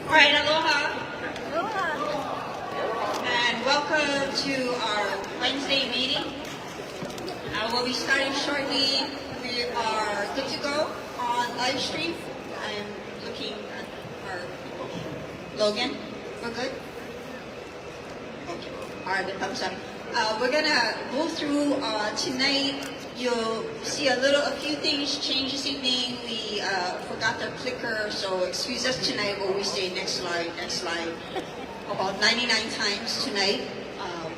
All right, aloha. And welcome to our Wednesday meeting. We'll be starting shortly. We are good to go on live stream. I'm looking at our people. Logan, we're good? Okay. All right, the thumbs up. We're gonna move through tonight. You'll see a few things change this evening. We forgot the clicker, so excuse us tonight when we say next slide, about 99 times tonight,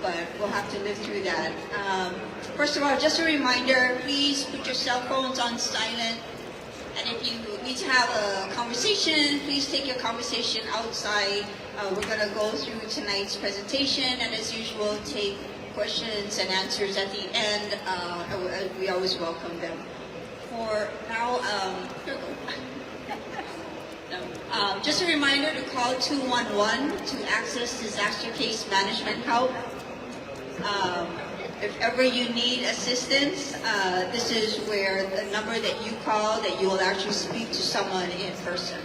but we'll have to live through that. First of all, just a reminder, please put your cell phones on silent, and if you need to have a conversation, please take your conversation outside. We're gonna go through tonight's presentation, and as usual, take questions and answers at the end. We always welcome them. For now, just a reminder to call 211 to access disaster case management help. If ever you need assistance, this is where the number that you call that you will actually speak to someone in person.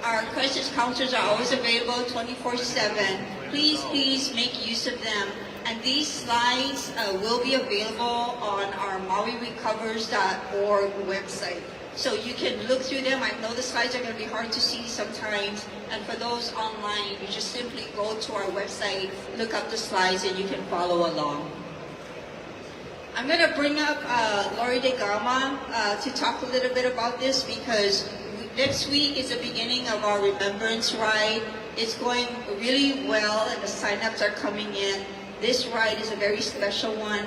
Our crisis counselors are always available 24/7. Please make use of them. And these slides will be available on our MauiRecovers.org website. So you can look through them. I know the slides are going to be hard to see sometimes. And for those online, you just simply go to our website, look up the slides, and you can follow along. I'm going to bring up Lori DeGama to talk a little bit about this because next week is the beginning of our Remembrance Ride. It's going really well and the sign-ups are coming in. This ride is a very special one.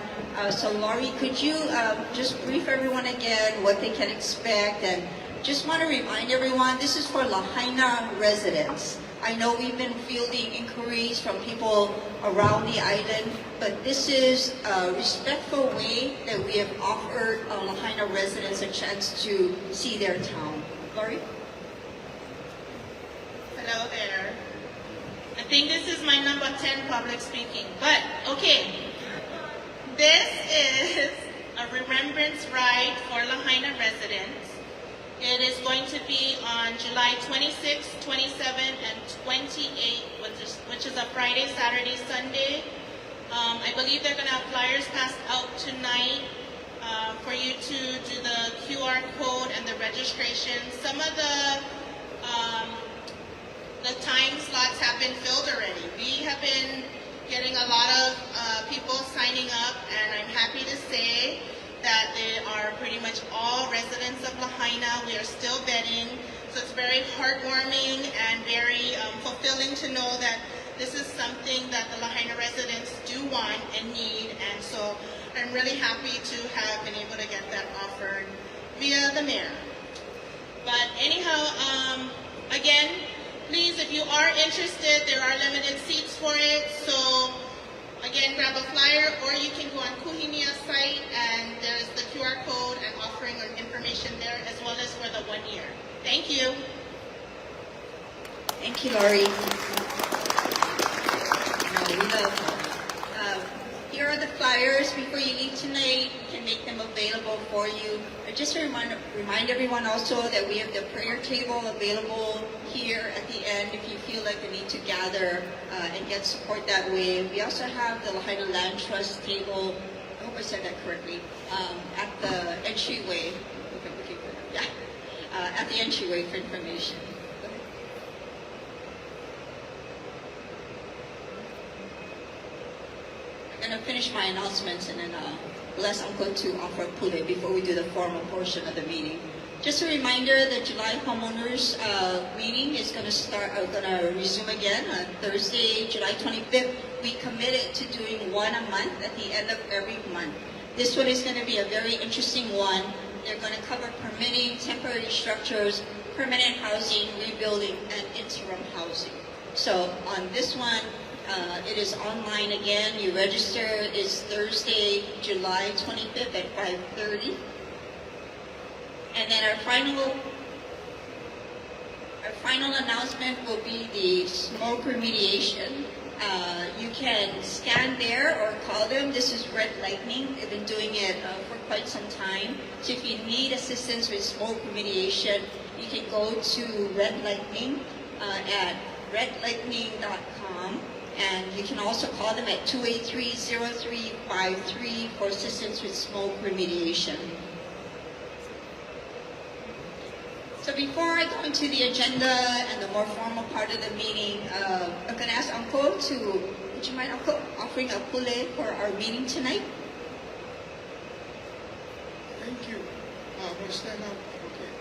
So Laurie, could you just brief everyone again what they can expect? And just want to remind everyone, this is for Lahaina residents. I know we've been fielding inquiries from people around the island, but this is a respectful way that we have offered Lahaina residents a chance to see their town. Laurie? Hello there. I think this is my number 10 public speaking, but okay. This is a remembrance ride for Lahaina residents. It is going to be on July 26, 27, and 28, which is a Friday, Saturday, Sunday. I believe they're going to have flyers passed out tonight for you to do the QR code and the registration. Some of the time slots have been filled already. We have been getting a lot of people signing up, and I'm happy to say that they are pretty much all residents of Lahaina. We are still vetting, so it's very heartwarming and very fulfilling to know that this is something that the Lahaina residents do want and need, and so I'm really happy to have been able to get that offered via the mayor. But anyhow, again, please, if you are interested, there are limited seats for it. So again, grab a flyer, or you can go on Kuhinia's site, and there's the QR code and offering information there, as well as for the 1 year. Thank you. Thank you, Laurie. No, we love here are the flyers. Before you leave tonight, you can make them available for you. Just to remind everyone also that we have the prayer table available here at the end if you feel like the need to gather and get support that way. We also have the Lahaina Land Trust table, I hope I said that correctly, at the entryway. At the entryway for information. I'm going to finish my announcements and then bless Uncle to offer pule before we do the formal portion of the meeting. Just a reminder, the July homeowners meeting is going to resume again on Thursday, July 25th. We committed to doing one a month at the end of every month. This one is going to be a very interesting one. They're going to cover permitting, temporary structures, permanent housing, rebuilding, and interim housing. So on this one, it is online again. You register is Thursday, July 25th at 5:30. And then our final announcement will be the smoke remediation. You can scan there or call them. This is Red Lightning. They've been doing it for quite some time. So if you need assistance with smoke remediation, you can go to Red Lightning. at redlightning.com. And you can also call them at 283-0353 for assistance with smoke remediation. So before I go into the agenda and the more formal part of the meeting, I'm going to ask Uncle would you mind, Uncle, offering a pule for our meeting tonight? Thank you. We'll stand up. Okay.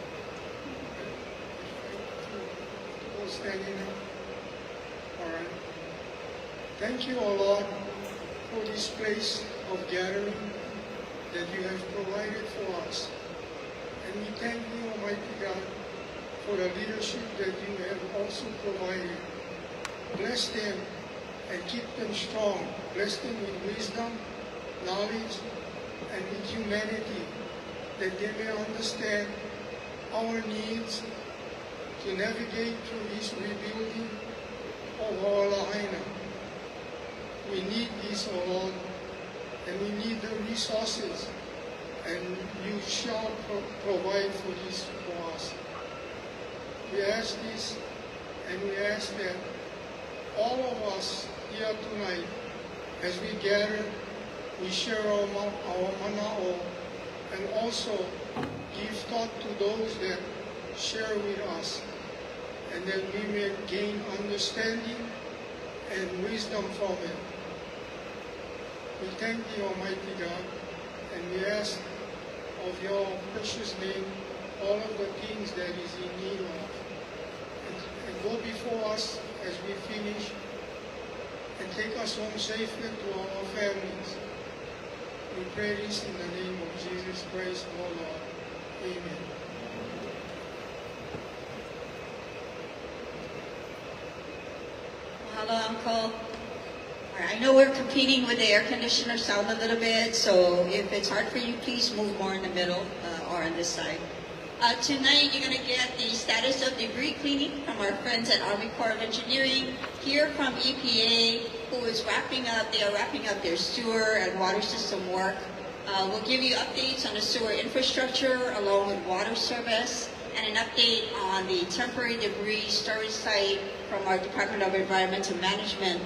We'll standing up. All right. Thank you, O Lord, for this place of gathering that you have provided for us. And we thank you, Almighty God, for the leadership that you have also provided. Bless them and keep them strong. Bless them with wisdom, knowledge, and with humanity, that they may understand our needs to navigate through this rebuilding of our Lahaina. We need this, O Lord, and we need the resources, and you shall provide for this for us. We ask this, and we ask that all of us here tonight, as we gather, we share our mana'o, and also give thought to those that share with us, and that we may gain understanding and wisdom from it. We thank thee, Almighty God, and we ask of your precious name all of the things that is in need of. And go before us as we finish, and take us home safely to our families. We pray this in the name of Jesus Christ, our Lord. Amen. Hello, Uncle. All right, I know we're competing with the air conditioner sound a little bit, so if it's hard for you, please move more in the middle or on this side. Tonight, you're going to get the status of debris cleaning from our friends at Army Corps of Engineering, hear from EPA, who is they are wrapping up their sewer and water system work. We'll give you updates on the sewer infrastructure along with water service, and an update on the temporary debris storage site from our Department of Environmental Management.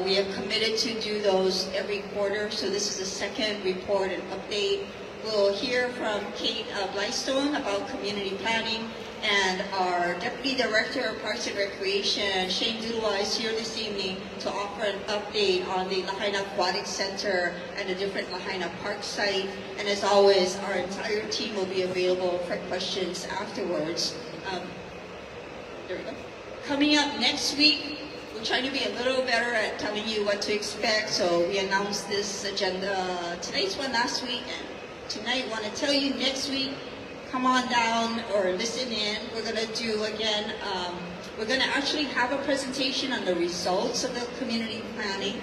We have committed to do those every quarter, so this is the second report and update. We'll hear from Kate Blystone about community planning, and our Deputy Director of Parks and Recreation, Shane Dudua, is here this evening to offer an update on the Lahaina Aquatic Center and the different Lahaina Park site. And as always, our entire team will be available for questions afterwards. There we go. Coming up next week, we're trying to be a little better at telling you what to expect, so we announced this agenda tonight's one last week, and tonight want to tell you next week, come on down or listen in. We're going to do again, we're going to actually have a presentation on the results of the community planning,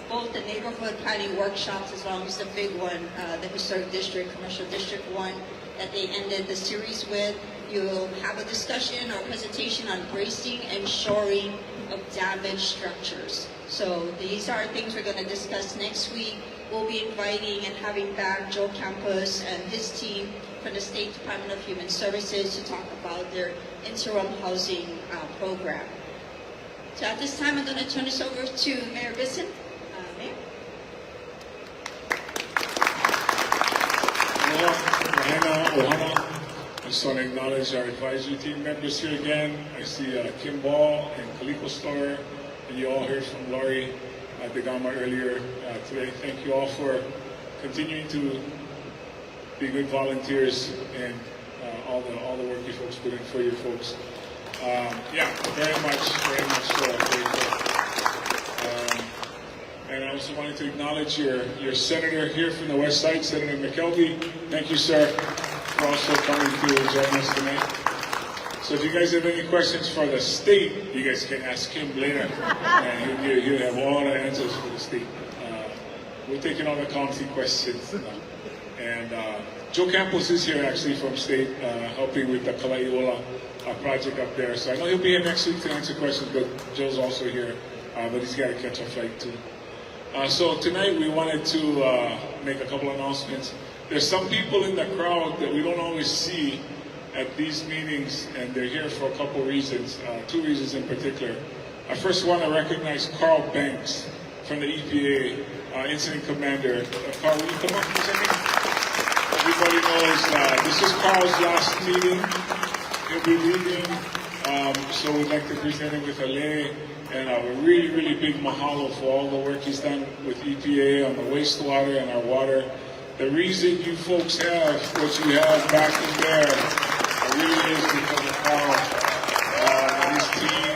both the neighborhood planning workshops as well as the big one, the Historic District, Commercial District 1 that they ended the series with. You'll have a discussion or presentation on bracing and shoring of damaged structures. So these are things we're going to discuss next week. We'll be inviting and having back Joe Campos and his team from the State Department of Human Services to talk about their interim housing program. So at this time, I'm going to turn this over to Mayor Bisson. Mayor? Ohana. I just want to acknowledge our advisory team members here again. I see Kim Ball and Kaliko Store, and you all heard from Laurie Degama earlier today. Thank you all for continuing to be good volunteers and all the work you folks put in for you folks. Yeah, very much grateful. And I also wanted to acknowledge your senator here from the West Side, Senator McKelvey. Thank you, sir, for also coming to join us tonight. So if you guys have any questions for the state, you guys can ask him later, and he'll have all the answers for the state. We're taking all the county questions now. And Joe Campos is here actually from state, helping with the Kalaiola project up there. So I know he'll be here next week to answer questions, but Joe's also here, but he's got to catch a flight too. So tonight we wanted to make a couple announcements. There's some people in the crowd that we don't always see at these meetings, and they're here for a couple reasons, two reasons in particular. I first want to recognize Carl Banks from the EPA, Incident Commander. Carl, will you come up for a second? Everybody knows this is Carl's last meeting. He'll be leaving, so we'd like to present him with a lei and a really, really big mahalo for all the work he's done with EPA on the wastewater and our water. The reason you folks have what you have back in there really is because of Carl and his team.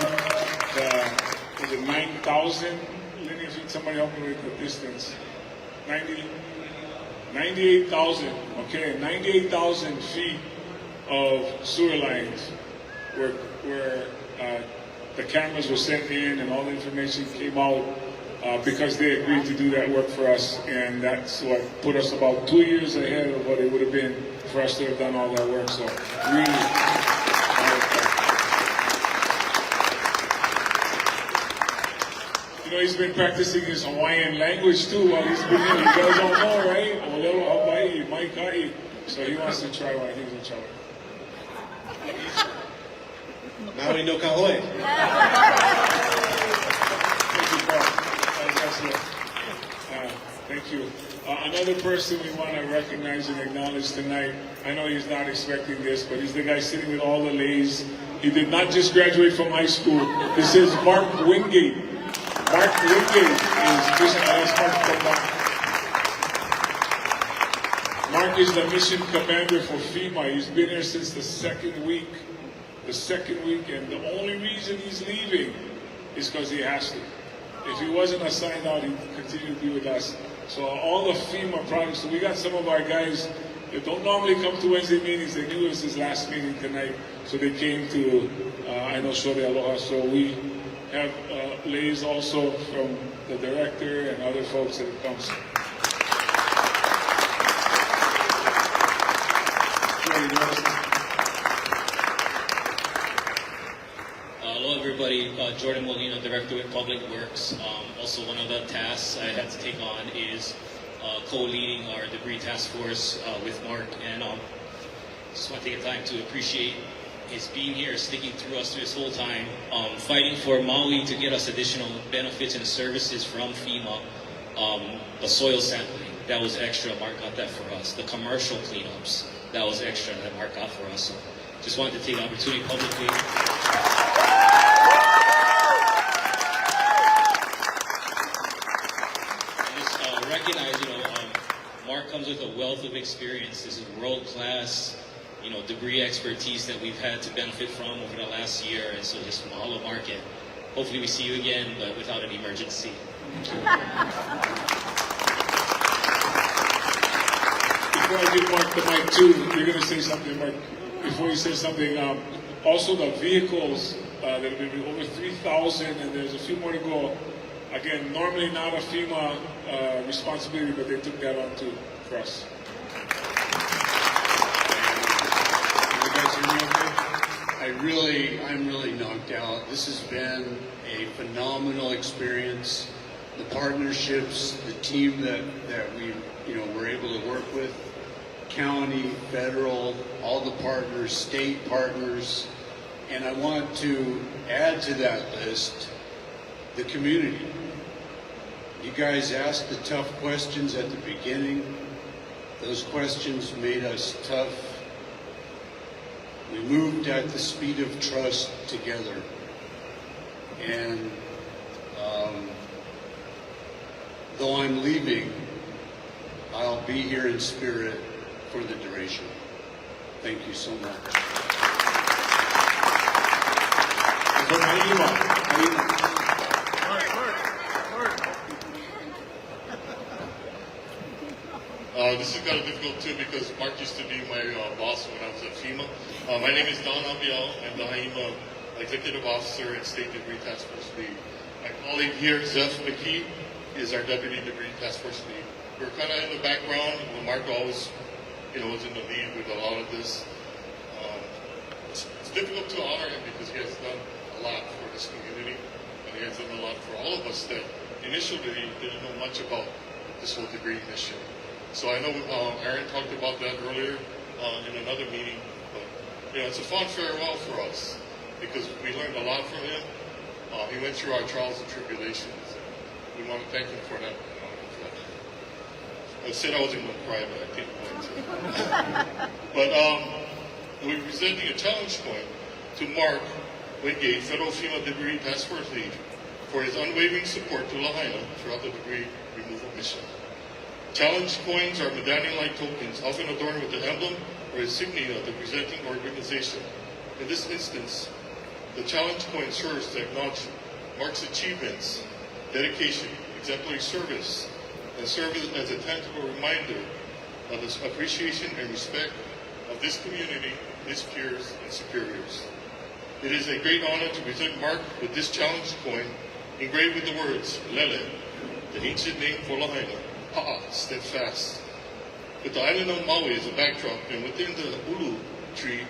Was it 9,000 linear feet? Somebody help me with the distance. 98,000. Okay, 98,000 feet of sewer lines where the cameras were sent in and all the information came out because they agreed to do that work for us, and that's what put us about 2 years ahead of what it would have been for us to have done all that work. So really, you know, he's been practicing his Hawaiian language too while he's been here. You guys all know, right? Olelo Hawaii, Mai Kai. So he wants to try one. I think he'll try one. Maui no kahoi. Thank you, Carl. That was excellent. Thank you. Another person we want to recognize and acknowledge tonight, I know he's not expecting this, but he's the guy sitting with all the leis. He did not just graduate from high school. This is Mark Wingate. Mark Wingate is Mark is the mission commander for FEMA. He's been here since the second week. And the only reason he's leaving is because he has to. If he wasn't assigned out, he'd continue to be with us. So all the FEMA projects, so we got some of our guys that don't normally come to Wednesday meetings. They knew it was his last meeting tonight, so they came to, I know, Shore Aloha. So we have leis also from the director and other folks that have come. Hello everybody, Jordan Molina, Director with Public Works. Also one of the tasks I had to take on is co-leading our debris task force with Mark, and just want to take a time to appreciate his being here, sticking through us through this whole time, fighting for Maui to get us additional benefits and services from FEMA. The soil sampling, that was extra, Mark got that for us. The commercial cleanups, that was extra that Mark got for us. So just wanted to take the opportunity publicly. Recognize, Mark comes with a wealth of experience. This is world-class, debris expertise that we've had to benefit from over the last year. And so just mahalo, Mark, and hopefully we see you again, but without an emergency. Before I give Mark the mic too, you're going to say something, Mark. Before you say something, also the vehicles, that have been over 3,000, and there's a few more to go. Again, normally not a FEMA responsibility, but they took that on too for us. You guys hear me okay? I'm really knocked out. This has been a phenomenal experience. The partnerships, the team that we were able to work with, county, federal, all the partners, state partners, and I want to add to that list the community. You guys asked the tough questions at the beginning. Those questions made us tough. We moved at the speed of trust together. And though I'm leaving, I'll be here in spirit for the duration. Thank you so much. This is kind of difficult too because Mark used to be my boss when I was at FEMA. My name is Don Abiel. I'm the Lahaina Executive Officer and State Debris Task Force Lead. My colleague here, Zeph McKee, is our Deputy Debris Task Force Lead. We're kind of in the background. Mark always, was in the lead with a lot of this. It's difficult to honor him because he has done a lot for this community, and he has done a lot for all of us that initially didn't know much about this whole debris issue. So I know Aaron talked about that earlier in another meeting, but it's a fond farewell for us because we learned a lot from him. He went through our trials and tribulations. We want to thank him for that. I said I wasn't going to cry, but I think I'm going to. But we're presenting a challenge coin to Mark Wingate, Federal Female Debris Task Force Lead, for his unwavering support to Lahaina throughout the debris removal mission. Challenge coins are medallion-like tokens, often adorned with the emblem or insignia of the presenting organization. In this instance, the challenge coin serves to acknowledge Mark's achievements, dedication, exemplary service, and serve as a tangible reminder of the appreciation and respect of this community, his peers, and superiors. It is a great honor to present Mark with this challenge coin engraved with the words Lele, the ancient name for Lahaina, Pa'a, steadfast, with the island of Maui as a backdrop, and within the ulu tree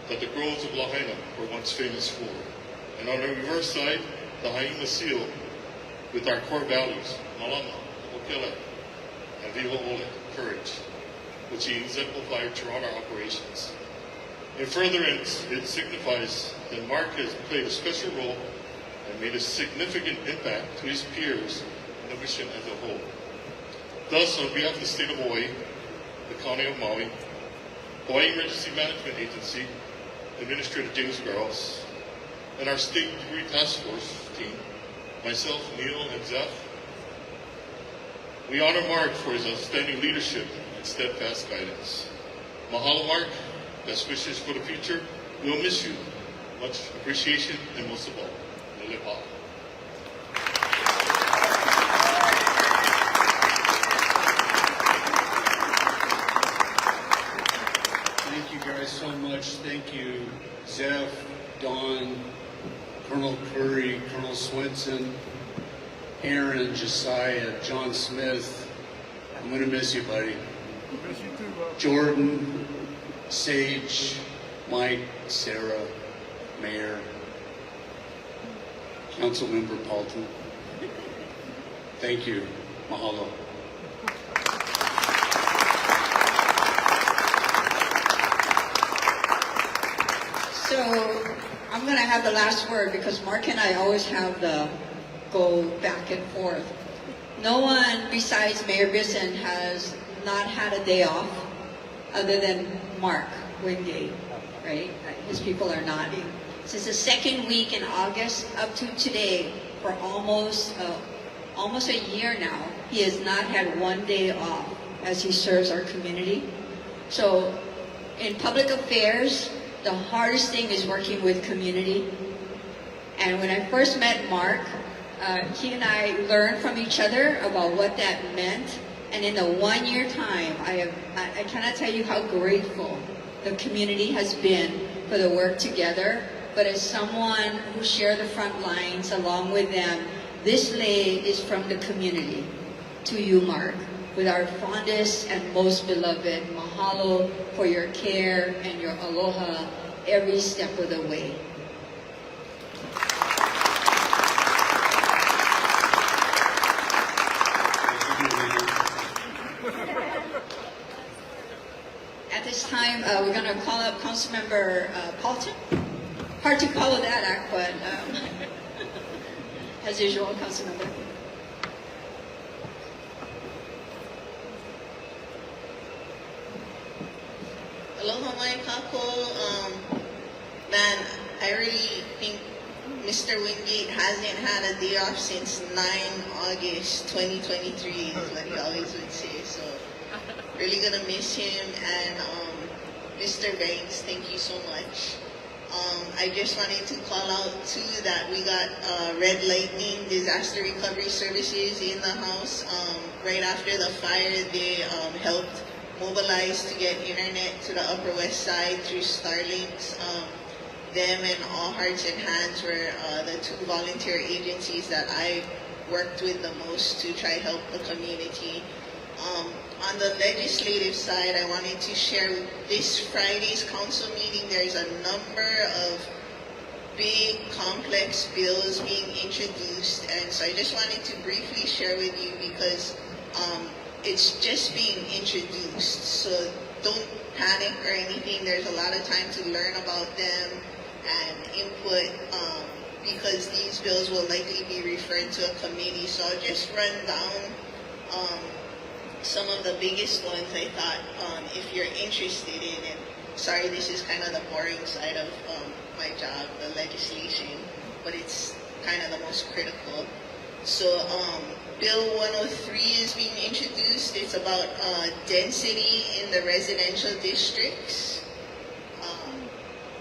that the groves of Lahaina were once famous for. And on the reverse side, the Haima seal with our core values, Malama, Okele, and Viva Ole, courage, which he exemplified throughout our operations. In furtherance, it signifies that Mark has played a special role and made a significant impact to his peers and the mission as a whole. Thus, on behalf of the state of Hawaii, the county of Maui, Hawaii Emergency Management Agency, Administrator James Barros, and our State Debris Task Force team, myself, Neil, and Zeph, we honor Mark for his outstanding leadership and steadfast guidance. Mahalo, Mark. Best wishes for the future. We'll miss you. Much appreciation, and most of all, Lele Pa'a. Thank you guys so much. Thank you, Zeph, Don, Colonel Curry, Colonel Swenson, Aaron, Josiah, John Smith. I'm going to miss you, buddy. Miss you too, Bob. Jordan, Sage, Mike, Sarah, Mayor, Councilmember Paulton. Thank you. Mahalo. So I'm going to have the last word because Mark and I always have the go back and forth. No one besides Mayor Bisson has not had a day off other than Mark Wingate, right? His people are not. Since the second week in August up to today, for almost a year now, he has not had one day off as he serves our community. So in public affairs, the hardest thing is working with community. And when I first met Mark, he and I learned from each other about what that meant. And in the 1 year time, I cannot tell you how grateful the community has been for the work together. But as someone who shared the front lines along with them, this lei is from the community to you, Mark, with our fondest and most beloved mahalo for your care and your aloha every step of the way. At this time, we're going to call up Councilmember Paulton. Hard to follow that act, but as usual, Councilmember. Aloha mai kako. Man, I really think Mr. Wingate hasn't had a day off since 9 August 2023 is what he always would say. So really gonna miss him. And Mr. Banks, thank you so much. I just wanted to call out too that we got Red Lightning Disaster Recovery Services in the house. Right after the fire, they helped mobilize to get internet to the Upper West Side through Starlinks. Them and All Hearts and Hands were the two volunteer agencies that I worked with the most to try help the community. On the legislative side, I wanted to share this Friday's council meeting, there's a number of big complex bills being introduced, and so I just wanted to briefly share with you because it's just being introduced. So don't panic or anything. There's a lot of time to learn about them and input, because these bills will likely be referred to a committee. So I'll just run down some of the biggest ones I thought, if you're interested in. And sorry, this is kind of the boring side of my job, the legislation, but it's kind of the most critical. So Bill 103 is being introduced. It's about density in the residential districts.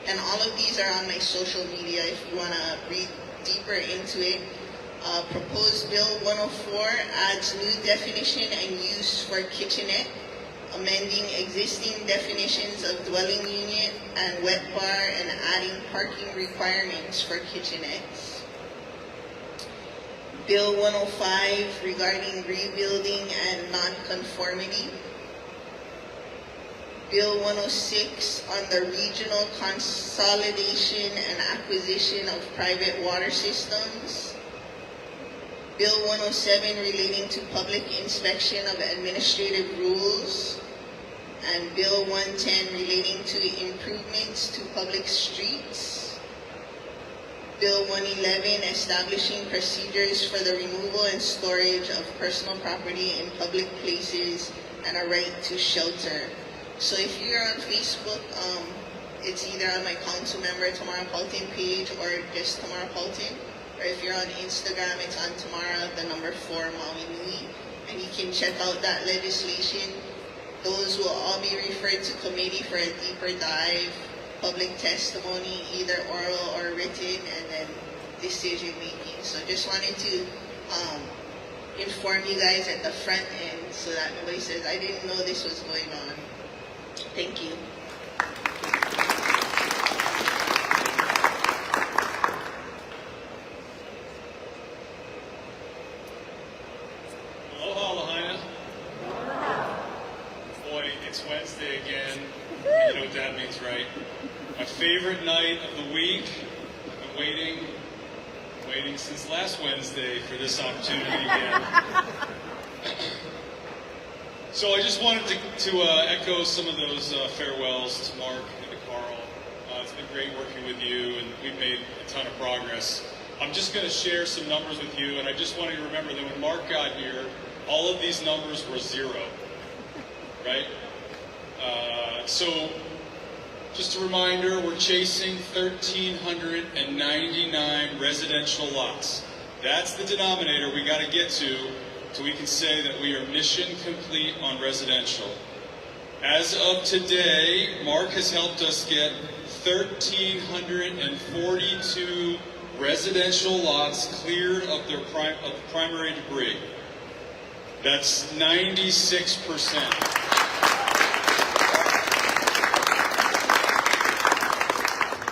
And all of these are on my social media if you want to read deeper into it. Proposed Bill 104 adds new definition and use for kitchenette, amending existing definitions of dwelling unit and wet bar, and adding parking requirements for kitchenettes. Bill 105 regarding rebuilding and nonconformity. Bill 106 on the regional consolidation and acquisition of private water systems. Bill 107 relating to public inspection of administrative rules. And Bill 110 relating to improvements to public streets. Bill 111 establishing procedures for the removal and storage of personal property in public places and a right to shelter. So if you're on Facebook, it's either on my council member Tamara Paultin page or just Tamara Paultin. Or if you're on Instagram, it's on Tamara, the number 4 Maui Nui. And you can check out that legislation. Those will all be referred to committee for a deeper dive, public testimony, either oral or written, and then decision making. So just wanted to inform you guys at the front end so that nobody says, I didn't know this was going on. Thank you. Aloha, Lahaina. Boy, it's Wednesday again. You know what that means, right? My favorite night of the week. I've been waiting since last Wednesday for this opportunity again. So I just wanted to echo some of those farewells to Mark and to Carl. It's been great working with you, and we've made a ton of progress. I'm just going to share some numbers with you, and I just want you to remember that when Mark got here, all of these numbers were 0, right? So just a reminder, we're chasing 1,399 residential lots. That's the denominator we got to get to so we can say that we are mission complete on residential. As of today, Mark has helped us get 1,342 residential lots cleared of their primary debris. That's 96%.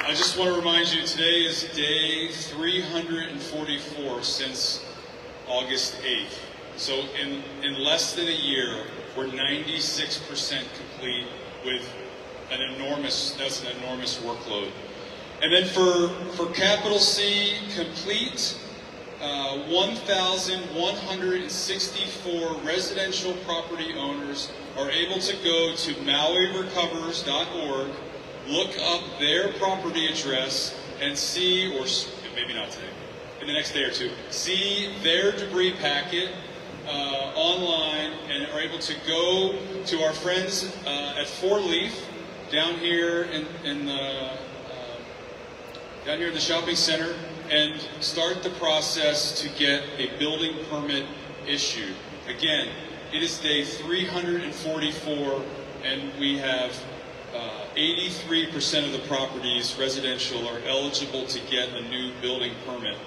I just want to remind you, today is day 344 since August 8th. So in less than a year, we're 96% complete with that's an enormous workload. And then for capital C complete, 1,164 residential property owners are able to go to MauiRecovers.org, look up their property address, and see, or maybe not today, in the next day or two, see their debris packet online, and are able to go to our friends at Four Leaf down here down here in the shopping center and start the process to get a building permit issued. Again, it is day 344, and we have 83% of the properties residential are eligible to get a new building permit.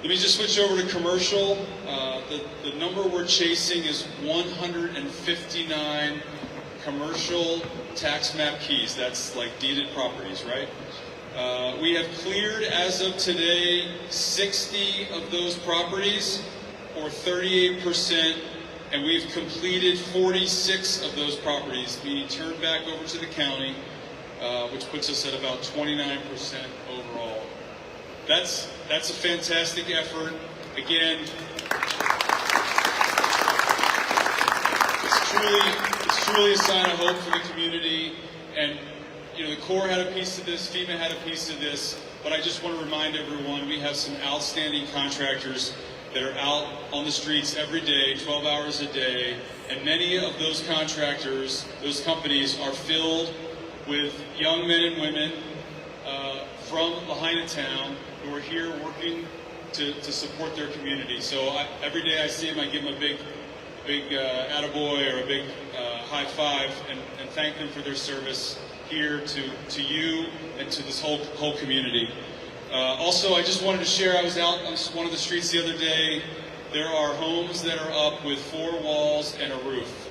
Let me just switch over to commercial. The number we're chasing is 159 commercial tax map keys. That's like deeded properties, right? We have cleared, as of today, 60 of those properties, or 38%, and we've completed 46 of those properties, meaning turned back over to the county, which puts us at about 29% overall. That's a fantastic effort. Again, it's truly truly a sign of hope for the community. And you know, the Corps had a piece of this, FEMA had a piece of this, but I just want to remind everyone we have some outstanding contractors that are out on the streets every day, 12 hours a day, and many of those contractors, those companies, are filled with young men and women from Lahaina town who are here working to support their community. So every day I see them, I give them a big attaboy or a big high five and thank them for their service here to you and to this whole community. Also, I just wanted to share, I was out on one of the streets the other day. There are homes that are up with 4 walls and a roof.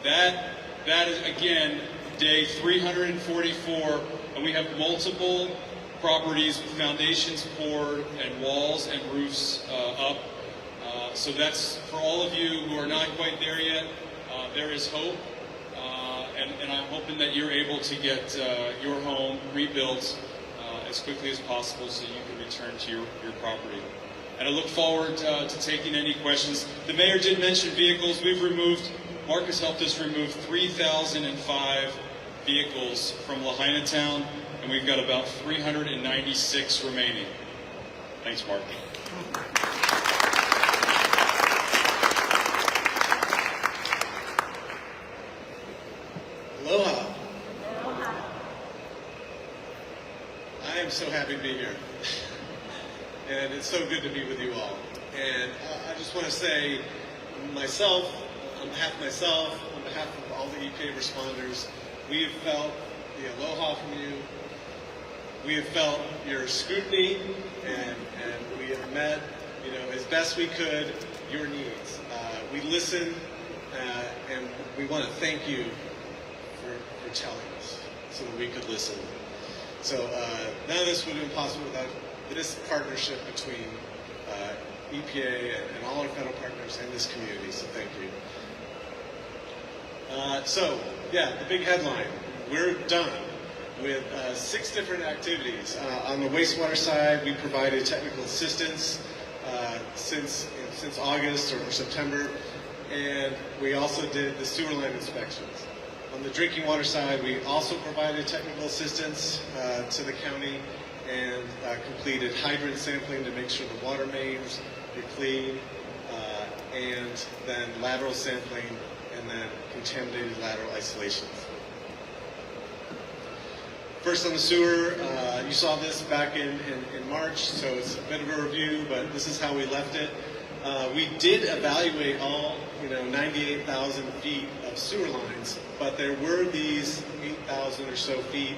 That is, again, day 344, and we have multiple properties with foundations poured and walls and roofs up. So that's for all of you who are not quite there yet. There is hope, and I'm hoping that you're able to get your home rebuilt as quickly as possible so you can return to your property. And I look forward to taking any questions. The mayor did mention vehicles. Mark has helped us remove 3,005 vehicles from Lahaina town, and we've got about 396 remaining. Thanks, Mark. Aloha. I am so happy to be here. And it's so good to be with you all. And I just want to say, on behalf of myself, on behalf of all the EPA responders, we have felt the aloha from you. We have felt your scrutiny, and we have met, as best we could, your needs. We listened, and we want to thank you for telling us so that we could listen. So none of this would have been possible without this partnership between EPA and all our federal partners and this community, so thank you. The big headline, we're done with 6 different activities. On the wastewater side, we provided technical assistance since August or September, and we also did the sewer line inspections. On the drinking water side, we also provided technical assistance to the county and completed hydrant sampling to make sure the water mains are clean, and then lateral sampling, and then contaminated lateral isolations. First on the sewer, you saw this back in March, so it's a bit of a review, but this is how we left it. We did evaluate all 98,000 feet of sewer lines, but there were these 8,000 or so feet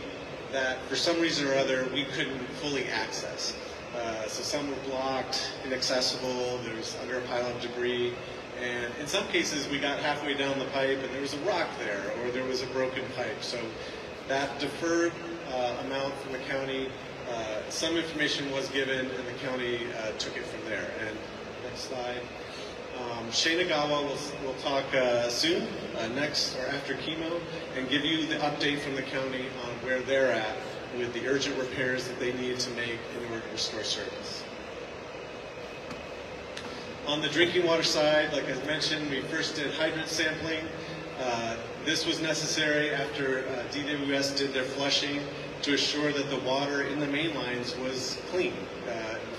that for some reason or other we couldn't fully access. So some were blocked, inaccessible, there was under a pile of debris, and in some cases we got halfway down the pipe and there was a rock there, or there was a broken pipe. So that deferred amount from the county, some information was given and the county took it from there. And next slide. Shenagawa will talk soon, next or after chemo, and give you the update from the county on where they're at with the urgent repairs that they need to make in order to restore service. On the drinking water side, like I mentioned, we first did hydrant sampling. This was necessary after DWS did their flushing to assure that the water in the main lines was clean.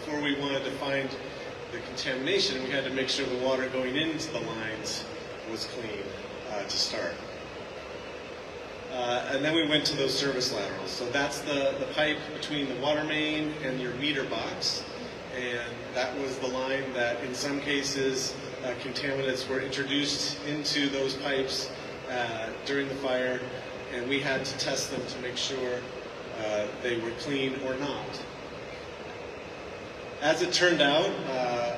Before we wanted to find the contamination, we had to make sure the water going into the lines was clean to start. And then we went to those service laterals. So that's the pipe between the water main and your meter box. And that was the line that in some cases contaminants were introduced into those pipes during the fire, and we had to test them to make sure they were clean or not. As it turned out,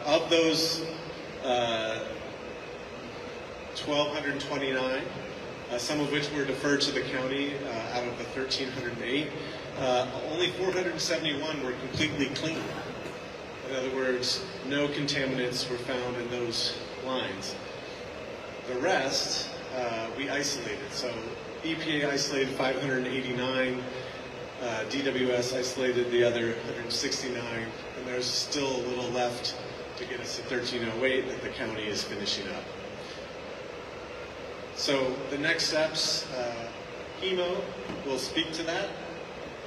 of those 1,229, some of which were deferred to the county out of the 1,308, only 471 were completely clean. In other words, no contaminants were found in those lines. The rest, we isolated. So EPA isolated 589, DWS isolated the other 169, and there's still a little left to get us to 1,308 that the county is finishing up. So the next steps, Hemo will speak to that,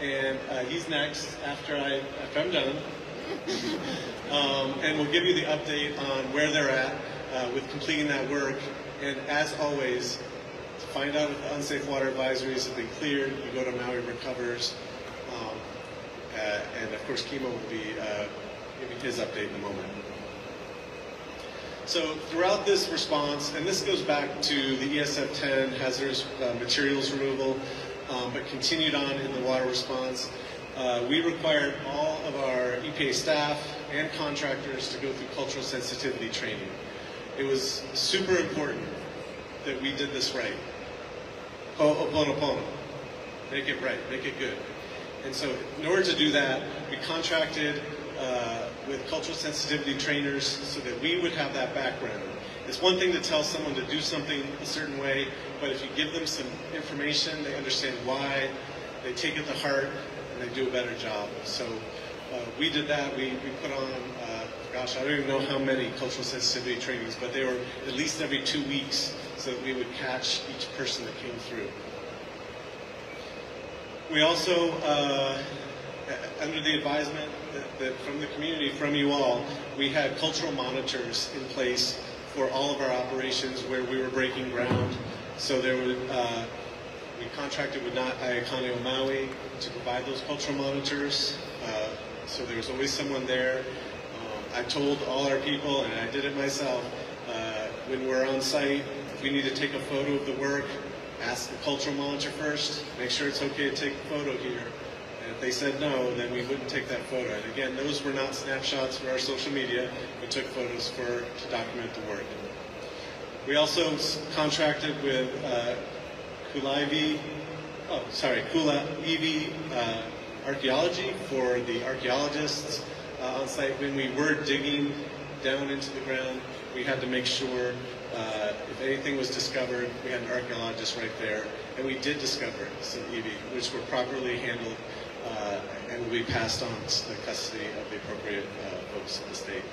and he's next after I'm done. And we'll give you the update on where they're at with completing that work. And as always, to find out if the unsafe water advisories have been cleared, you go to Maui Recovers. And of course, Kimo will be giving his update in a moment. So throughout this response, and this goes back to the ESF 10 hazardous materials removal, but continued on in the water response, we required all of our EPA staff and contractors to go through cultural sensitivity training. It was super important that we did this right. Ho'oponopono. Make it right, make it good. And so in order to do that, we contracted with cultural sensitivity trainers so that we would have that background. It's one thing to tell someone to do something a certain way, but if you give them some information, they understand why, they take it to heart, and they do a better job. So we did that. We put on, gosh, I don't even know how many cultural sensitivity trainings, but they were at least every 2 weeks so that we would catch each person that came through. We also, under the advisement that from the community, from you all, we had cultural monitors in place for all of our operations where we were breaking ground. So there would, we contracted with Aikane o Maui to provide those cultural monitors. So there was always someone there. I told all our people, and I did it myself, when we're on site, if we need to take a photo of the work, ask the cultural monitor first, make sure it's okay to take a photo here. And if they said no, then we wouldn't take that photo. And again, those were not snapshots for our social media. We took photos to document the work. We also contracted with Kulaivi Archaeology for the archaeologists on site. When we were digging down into the ground, we had to make sure if anything was discovered, we had an archaeologist right there. And we did discover some iwi, which were properly handled and will be passed on to the custody of the appropriate folks in the state.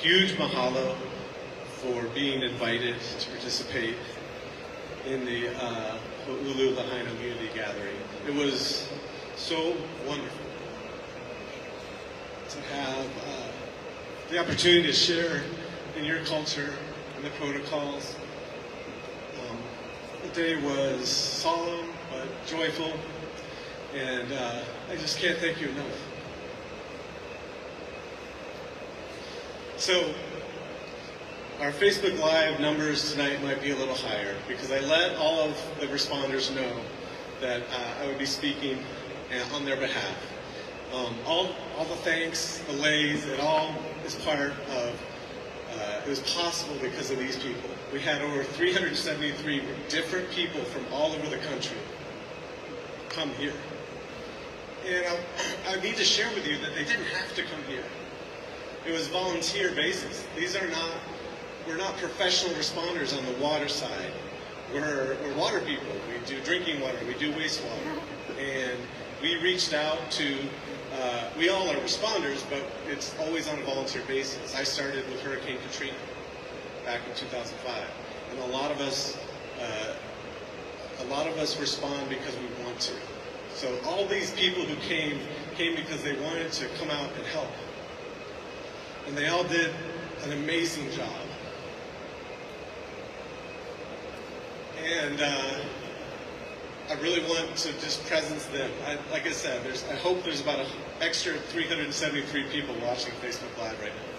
Huge mahalo for being invited to participate in the Ho'ulu Lahaina Community Gathering. It was so wonderful to have the opportunity to share in your culture and the protocols. The day was solemn but joyful, and I just can't thank you enough. So, our Facebook Live numbers tonight might be a little higher because I let all of the responders know that I would be speaking on their behalf. All the thanks, the lays, it all is part of, it was possible because of these people. We had over 373 different people from all over the country come here. And I need to share with you that they didn't have to come here. It was volunteer basis. We're not professional responders on the water side. We're water people. We do drinking water, we do wastewater. And we reached out to, we all are responders, but it's always on a volunteer basis. I started with Hurricane Katrina back in 2005. And a lot of us respond because we want to. So all these people who came because they wanted to come out and help. And they all did an amazing job. And I really want to just presence them. Like I said, I hope there's about an extra 373 people watching Facebook Live right now.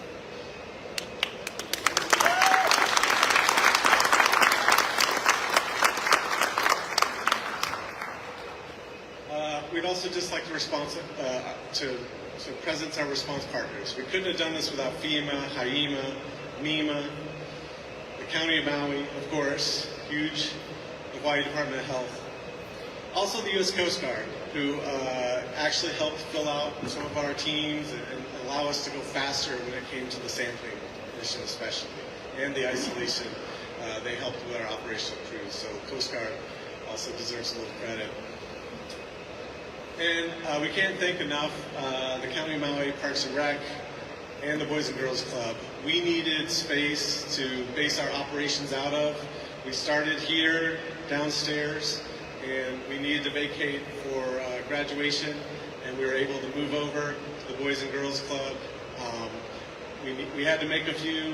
We'd also just like to presence our response partners. We couldn't have done this without FEMA, HAIMA, MEMA, the County of Maui, of course, huge, the Hawaii Department of Health. Also the U.S. Coast Guard, who actually helped fill out some of our teams and allow us to go faster when it came to the sampling mission especially, and the isolation. They helped with our operational crews, so Coast Guard also deserves a little credit. And we can't thank enough the County of Maui Parks and Rec and the Boys and Girls Club we needed space to base our operations out of. We started here downstairs, and we needed to vacate for graduation, and we were able to move over to the Boys and Girls Club. We had to make a few,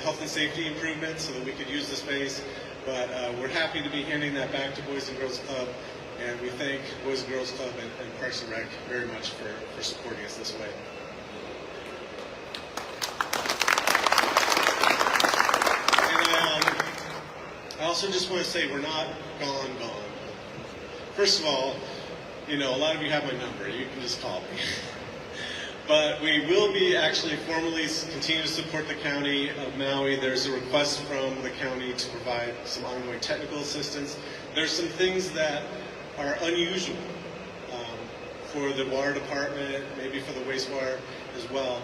health and safety improvements so that we could use the space, but we're happy to be handing that back to Boys and Girls Club, and we thank Boys and Girls Club and Parks and Rec very much for supporting us this way. And I also just want to say we're not gone. First of all, a lot of you have my number. You can just call me. But we will be actually formally continue to support the County of Maui. There's a request from the county to provide some ongoing technical assistance. There's some things that are unusual for the water department, maybe for the wastewater as well.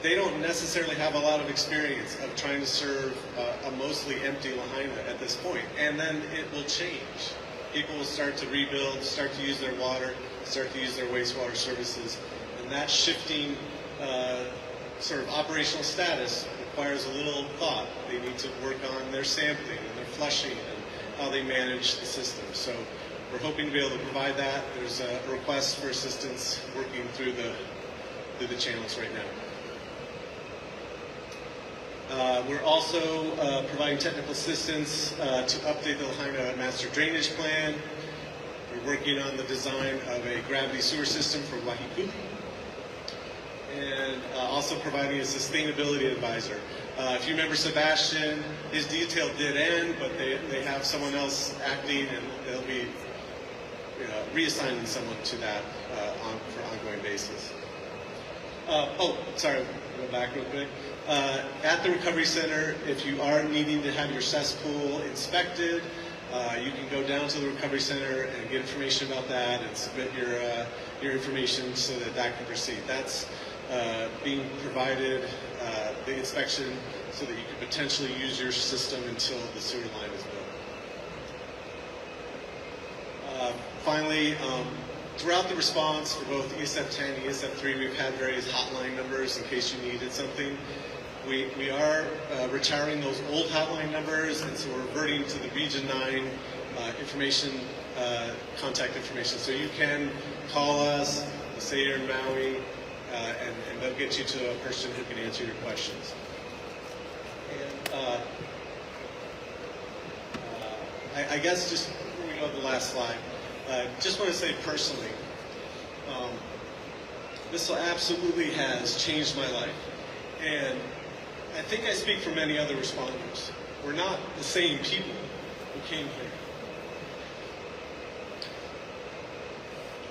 They don't necessarily have a lot of experience of trying to serve a mostly empty Lahaina at this point. And then it will change. People will start to rebuild, start to use their water, start to use their wastewater services. And that shifting sort of operational status requires a little thought. They need to work on their sampling and their flushing and how they manage the system. So we're hoping to be able to provide that. There's a request for assistance working through the channels right now. We're also providing technical assistance to update the Lahaina Master Drainage Plan. We're working on the design of a gravity sewer system for Waihiku. And also providing a sustainably advisor. If you remember Sebastian, his detail did end, but they have someone else acting, and they'll be reassigning someone to that for ongoing basis. Sorry, go back real quick. At the Recovery Center, if you are needing to have your cesspool inspected, you can go down to the Recovery Center and get information about that and submit your information so that can proceed. That's being provided, the inspection, so that you can potentially use your system until the sewer line is built. Finally, throughout the response for both ESF 10 and ESF 3, we've had various hotline numbers in case you needed something. We are retiring those old hotline numbers, and so we're reverting to the Region 9 information, contact information. So you can call us, say you're in Maui, and they'll get you to a person who can answer your questions. And I guess just before we go to the last slide, just want to say personally, this absolutely has changed my life. And I think I speak for many other responders. We're not the same people who came here.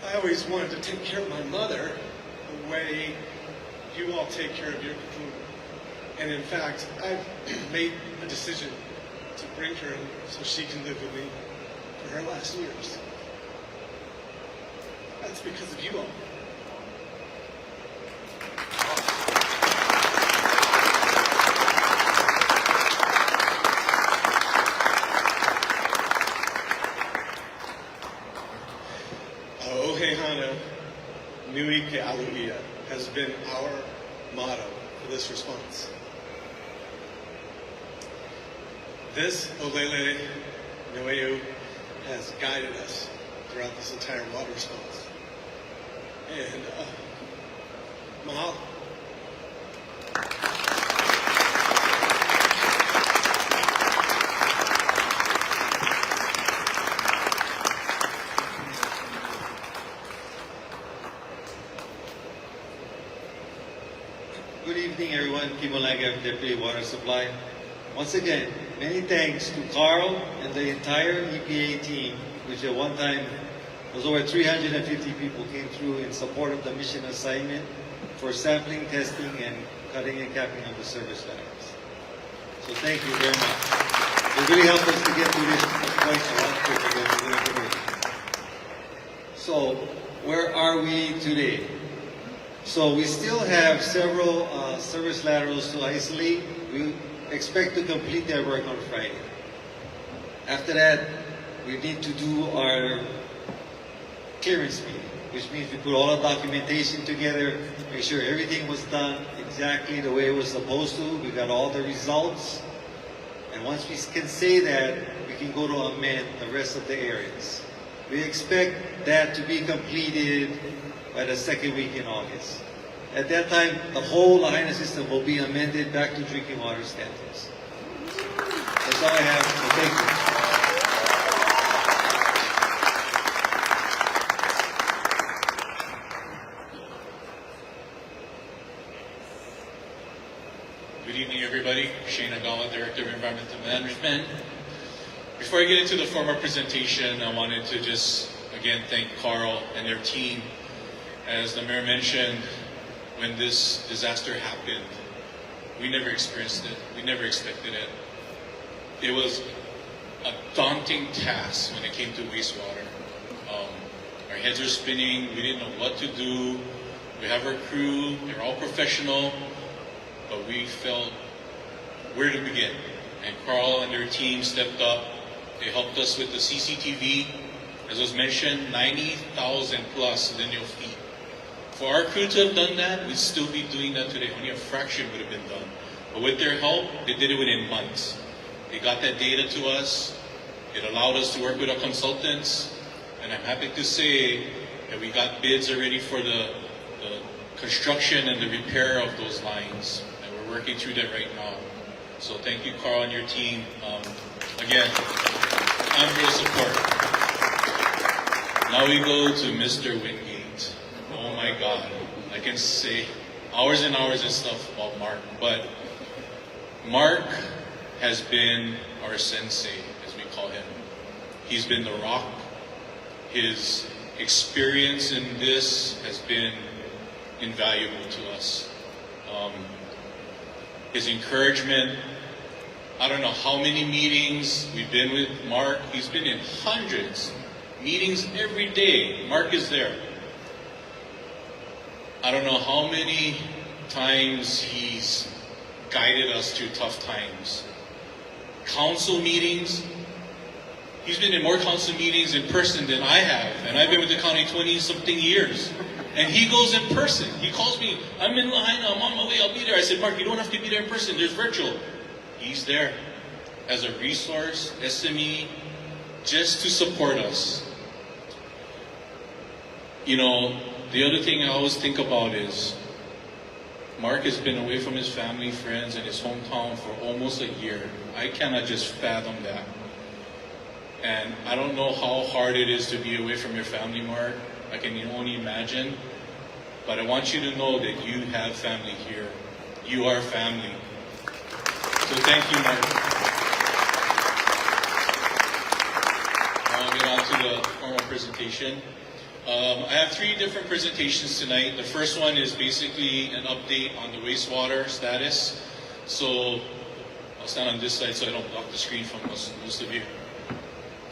I always wanted to take care of my mother the way you all take care of your kahuna. And in fact, I've made a decision to bring her in so she can live with me for her last years. That's because of you all. Nui ke aluia has been our motto for this response. This Olele Noeu has guided us throughout this entire water response. And mahalo. Good evening, everyone. Kimolaga, Deputy Water Supply. Once again, many thanks to Carl and the entire EPA team, which at one time was over 350 people came through in support of the mission assignment for sampling, testing, and cutting and capping of the service lines. So thank you very much. It really helped us to get to this point a lot quicker. So where are we today? So we still have several service laterals to isolate. We expect to complete that work on Friday. After that, we need to do our clearance meeting, which means we put all the documentation together, make sure everything was done exactly the way it was supposed to. We got all the results. And once we can say that, we can go to amend the rest of the areas. We expect that to be completed by the second week in August. At that time, the whole Lahaina system will be amended back to drinking water standards. That's all I have. So thank you. Good evening, everybody. Shane Agawa, Director of Environmental Management. Before I get into the formal presentation, I wanted to just again thank Carl and their team. As the mayor mentioned, when this disaster happened, we never experienced it. We never expected it. It was a daunting task when it came to wastewater. Our heads are spinning. We didn't know what to do. We have our crew. They're all professional. But we felt where to begin. And Carl and their team stepped up. They helped us with the CCTV. As was mentioned, 90,000 plus lineal feet. For our crew to have done that, we'd still be doing that today. Only a fraction would have been done. But with their help, they did it within months. They got that data to us. It allowed us to work with our consultants. And I'm happy to say that we got bids already for the construction and the repair of those lines. And we're working through that right now. So thank you, Carl, and your team. Again, I'm for support. Now we go to Mr. Wingate. Oh my God. I can say hours and hours of stuff about Mark. But Mark has been our sensei, as we call him. He's been the rock. His experience in this has been invaluable to us. His encouragement, I don't know how many meetings we've been with Mark. He's been in hundreds. Meetings every day. Mark is there. I don't know how many times he's guided us through tough times. Council meetings. He's been in more council meetings in person than I have. And I've been with the county 20-something years. And he goes in person. He calls me, I'm in Lahaina, I'm on my way, I'll be there. I said, Mark, you don't have to be there in person, there's virtual. He's there as a resource, SME, just to support us. You know, the other thing I always think about is, Mark has been away from his family, friends, and his hometown for almost a year. I cannot just fathom that. And I don't know how hard it is to be away from your family, Mark. I can only imagine. But I want you to know that you have family here. You are family. So thank you, Mark. I'll get on to the formal presentation. I have 3 different presentations tonight. The first one is basically an update on the wastewater status. So I'll stand on this side so I don't block the screen from most of you.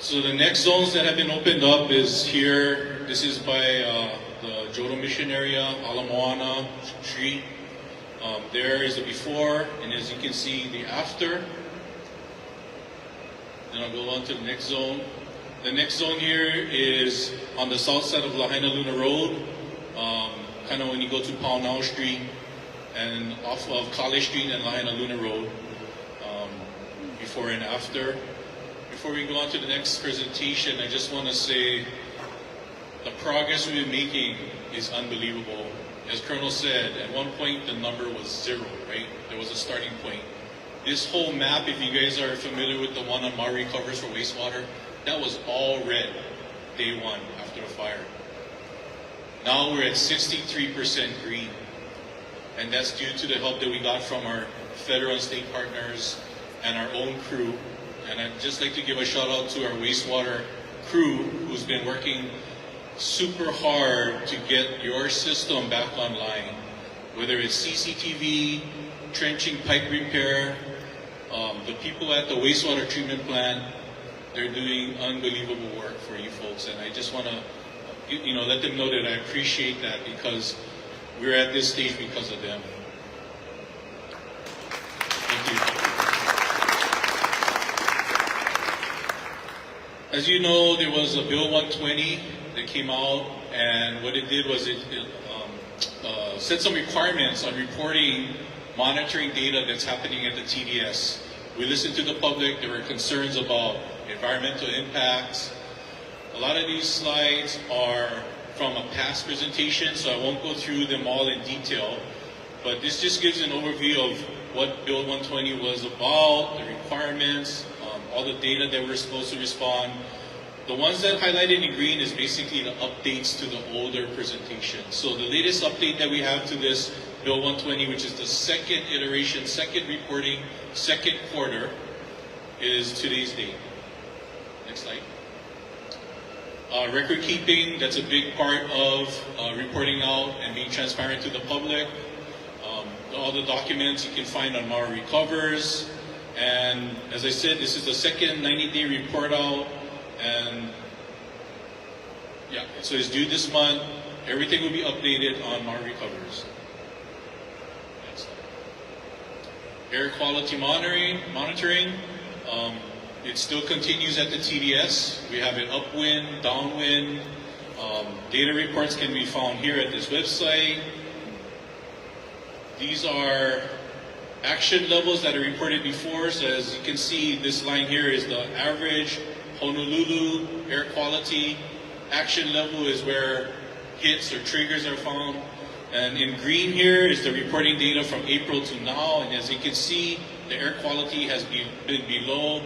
So the next zones that have been opened up is here. This is by the Jodo Mission area, Ala Moana Street. There is the before, and as you can see, the after. Then I'll go on to the next zone. The next zone here is on the south side of Lahaina Luna Road, kind of when you go to Paunao Street and off of College Street and Lahaina Luna Road, before and after. Before we go on to the next presentation, I just want to say the progress we've been making is unbelievable. As Colonel said, at one point the number was 0, right? There was a starting point. This whole map, if you guys are familiar with the one on Maui covers for wastewater, that was all red day 1 after the fire. Now we're at 63% green. And that's due to the help that we got from our federal and state partners and our own crew. And I'd just like to give a shout out to our wastewater crew who's been working super hard to get your system back online. Whether it's CCTV, trenching pipe repair, the people at the wastewater treatment plant, they're doing unbelievable work for you folks. And I just want to let them know that I appreciate that because we're at this stage because of them. Thank you. As you know, there was a Bill 120 that that came out, and what it did was it set some requirements on reporting monitoring data that's happening at the TDS. We listened to the public. There were concerns about environmental impacts. A lot of these slides are from a past presentation, so I won't go through them all in detail, but this just gives an overview of what Bill 120 was about, the requirements, all the data that we're supposed to respond. The ones that highlighted in green is basically the updates to the older presentation. So the latest update that we have to this Bill 120, which is the second iteration, second reporting, second quarter, is today's date. Next slide. Record keeping, that's a big part of reporting out and being transparent to the public. All the documents you can find on Mara Recovers. And as I said, this is the second 90-day report out. And yeah, so it's due this month. Everything will be updated on Mara Recovers. Next slide. Air quality monitoring. It still continues at the TDS. We have it upwind, downwind. Data reports can be found here at this website. These are action levels that are reported before. So as you can see, this line here is the average Honolulu air quality. Action level is where hits or triggers are found. And in green here is the reporting data from April to now. And as you can see, the air quality has been below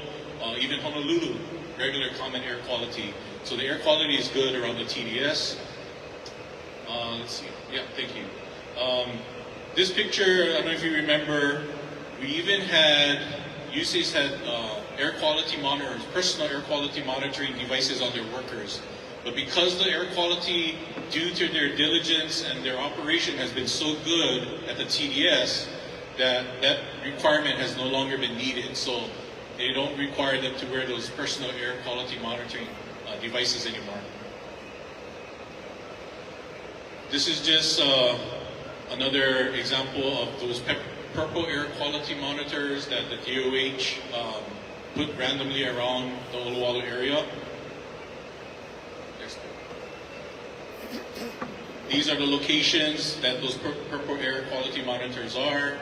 even Honolulu, regular common air quality. So the air quality is good around the TDS. Let's see. Yeah, thank you. This picture, I don't know if you remember, we even had, USACE had air quality monitors, personal air quality monitoring devices on their workers. But because the air quality, due to their diligence and their operation has been so good at the TDS, that requirement has no longer been needed. So they don't require them to wear those personal air quality monitoring devices anymore. This is just another example of those purple air quality monitors that the DOH put randomly around the Oluwalu area. Next. These are the locations that those purple air quality monitors are.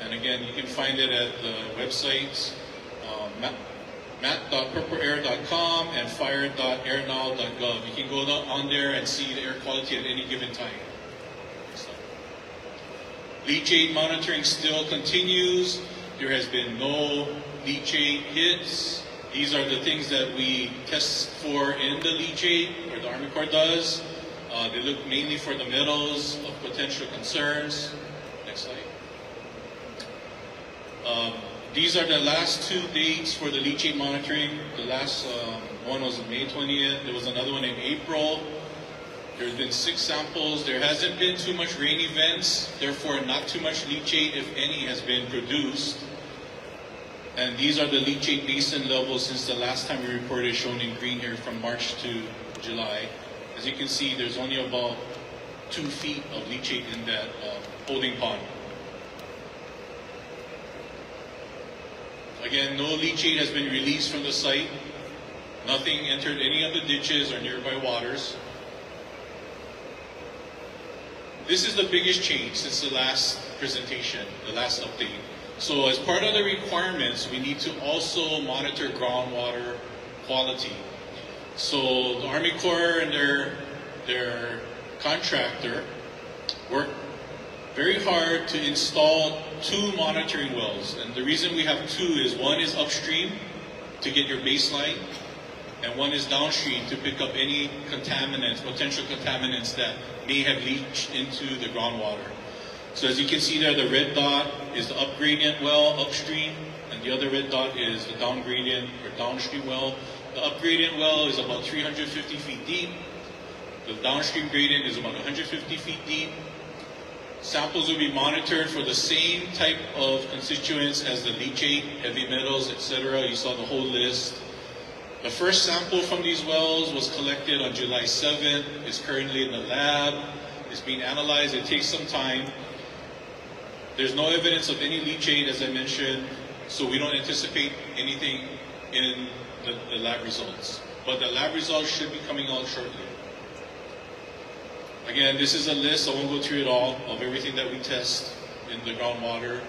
And again, you can find it at the websites mat.purpleair.com and fire.airnow.gov. You can go on there and see the air quality at any given time. Leachate monitoring still continues. There has been no leachate hits. These are the things that we test for in the leachate, or the Army Corps does. They look mainly for the metals of potential concerns. Next slide. These are the last two dates for the leachate monitoring. The last one was on May 20th. There was another one in April. There's been 6 samples. There hasn't been too much rain events. Therefore, not too much leachate, if any, has been produced. And these are the leachate basin levels since the last time we reported, shown in green here, from March to July. As you can see, there's only about 2 feet of leachate in that holding pond. Again, no leachate has been released from the site. Nothing entered any of the ditches or nearby waters. This is the biggest change since the last presentation, the last update. So as part of the requirements, we need to also monitor groundwater quality. So the Army Corps and their contractor worked very hard to install 2 monitoring wells. And the reason we have 2 is one is upstream to get your baseline, and one is downstream to pick up any contaminants, potential contaminants that may have leached into the groundwater. So as you can see there, the red dot is the up gradient well upstream, and the other red dot is the down gradient or downstream well. The up gradient well is about 350 feet deep. The downstream gradient is about 150 feet deep. Samples will be monitored for the same type of constituents as the leachate, heavy metals, etc. You saw the whole list. The first sample from these wells was collected on July 7th. It's currently in the lab. It's being analyzed. It takes some time. There's no evidence of any leachate, as I mentioned, so we don't anticipate anything in the lab results. But the lab results should be coming out shortly. Again, this is a list, I won't go through it all, of everything that we test in the groundwater.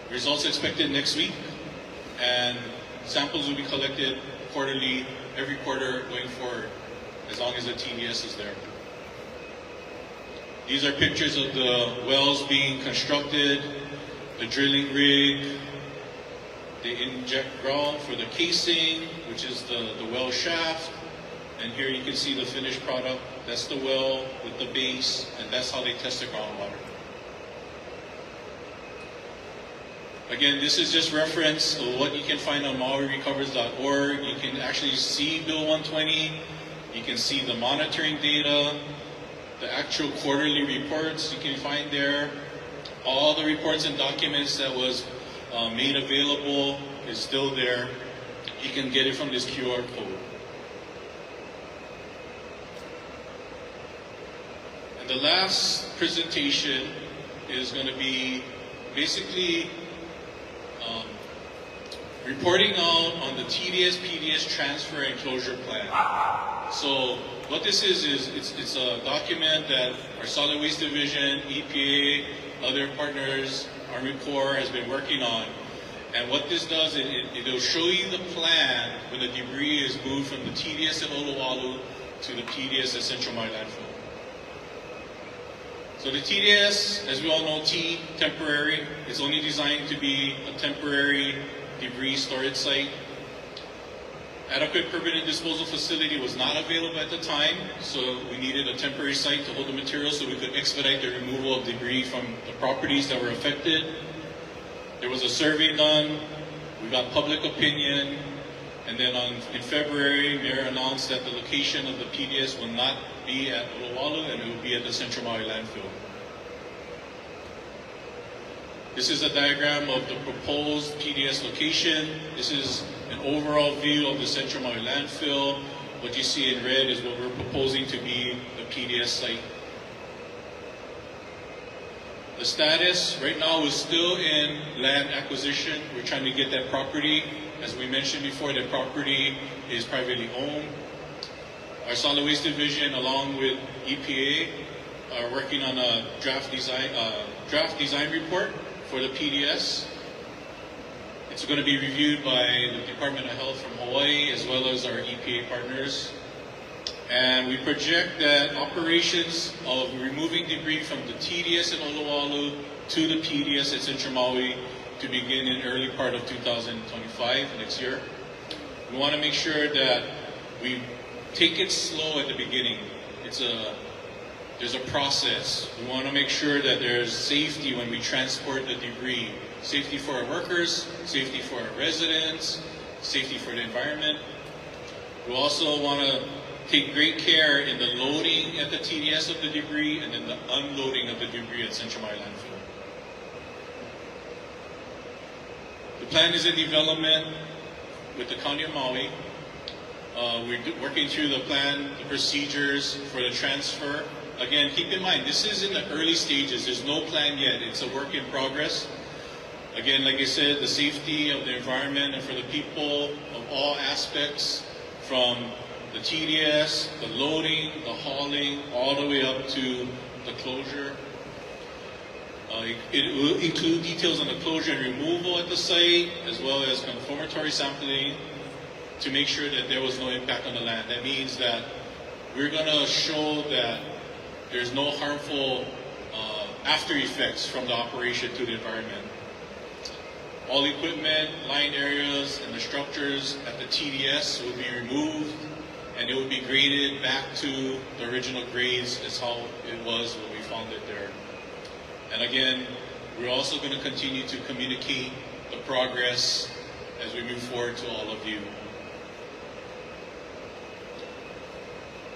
Results expected next week, and samples will be collected quarterly, every quarter going forward, as long as the TDS is there. These are pictures of the wells being constructed, the drilling rig. They inject ground for the casing, which is the well shaft. And here you can see the finished product. That's the well with the base, and that's how they test the groundwater. Again, this is just reference of what you can find on MauiRecovers.org. You can actually see Bill 120. You can see the monitoring data, the actual quarterly reports you can find there. All the reports and documents that was made available is still there. You can get it from this QR code. And the last presentation is going to be basically reporting out on the TDS PDS transfer and closure plan. So what this is it's a document that our Solid Waste Division, EPA, other partners, Army Corps has been working on. And what this does, it'll show you the plan when the debris is moved from the TDS at Olowalu to the PDS at Central Maui Landfill. So the TDS, as we all know, T, temporary. It's only designed to be a temporary debris storage site. Adequate permanent disposal facility was not available at the time, so we needed a temporary site to hold the material so we could expedite the removal of debris from the properties that were affected. There was a survey done, we got public opinion, and then in February, Mayor announced that the location of the PDS will not be at Olowalu and it will be at the Central Maui Landfill. This is a diagram of the proposed PDS location. This is an overall view of the Central Maui Landfill. What you see in red is what we're proposing to be the PDS site. The status right now is still in land acquisition. We're trying to get that property. As we mentioned before, that property is privately owned. Our Solid Waste Division, along with EPA, are working on a draft design report for the PDS. It's going to be reviewed by the Department of Health from Hawaii as well as our EPA partners. And we project that operations of removing debris from the TDS at Olowalu to the PDS at Central Maui to begin in early part of 2025, next year. We want to make sure that we take it slow at the beginning. There's a process. We want to make sure that there's safety when we transport the debris. Safety for our workers, safety for our residents, safety for the environment. We also want to take great care in the loading at the TDS of the debris and then the unloading of the debris at Central Maui Landfill. The plan is in development with the County of Maui. We're working through the plan, the procedures for the transfer. Again, keep in mind, this is in the early stages. There's no plan yet. It's a work in progress. Again, like I said, the safety of the environment and for the people of all aspects, from the TDS, the loading, the hauling, all the way up to the closure. It will include details on the closure and removal at the site, as well as confirmatory sampling to make sure that there was no impact on the land. That means that we're going to show that there's no harmful after effects from the operation to the environment. All equipment, line areas, and the structures at the TDS will be removed, and it will be graded back to the original grades as how it was when we found it there. And again, we're also going to continue to communicate the progress as we move forward to all of you.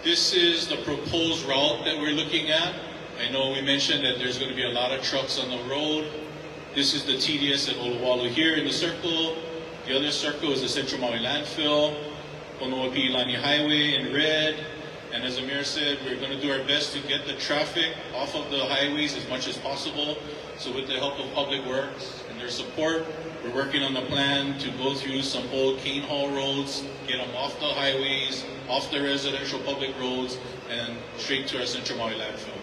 This is the proposed route that we're looking at. I know we mentioned that there's going to be a lot of trucks on the road. This is the TDS at Olowalu here in the circle. The other circle is the Central Maui Landfill, Ponoapi'ilani Highway in red. And as the mayor said, we're going to do our best to get the traffic off of the highways as much as possible. So with the help of Public Works and their support. We're working on a plan to go through some old cane haul roads, get them off the highways, off the residential public roads, and straight to our Central Maui landfill.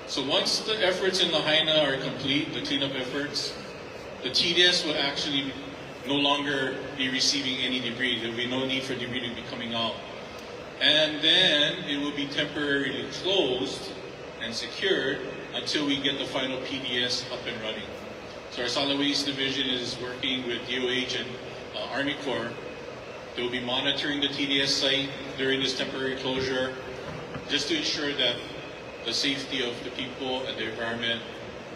So once the efforts in Lahaina are complete, the cleanup efforts, the TDS will actually no longer be receiving any debris. There will be no need for debris to be coming out. And then it will be temporarily closed and secured until we get the final PDS up and running. So our Solid Waste Division is working with DOH and Army Corps. They will be monitoring the TDS site during this temporary closure just to ensure that the safety of the people and the environment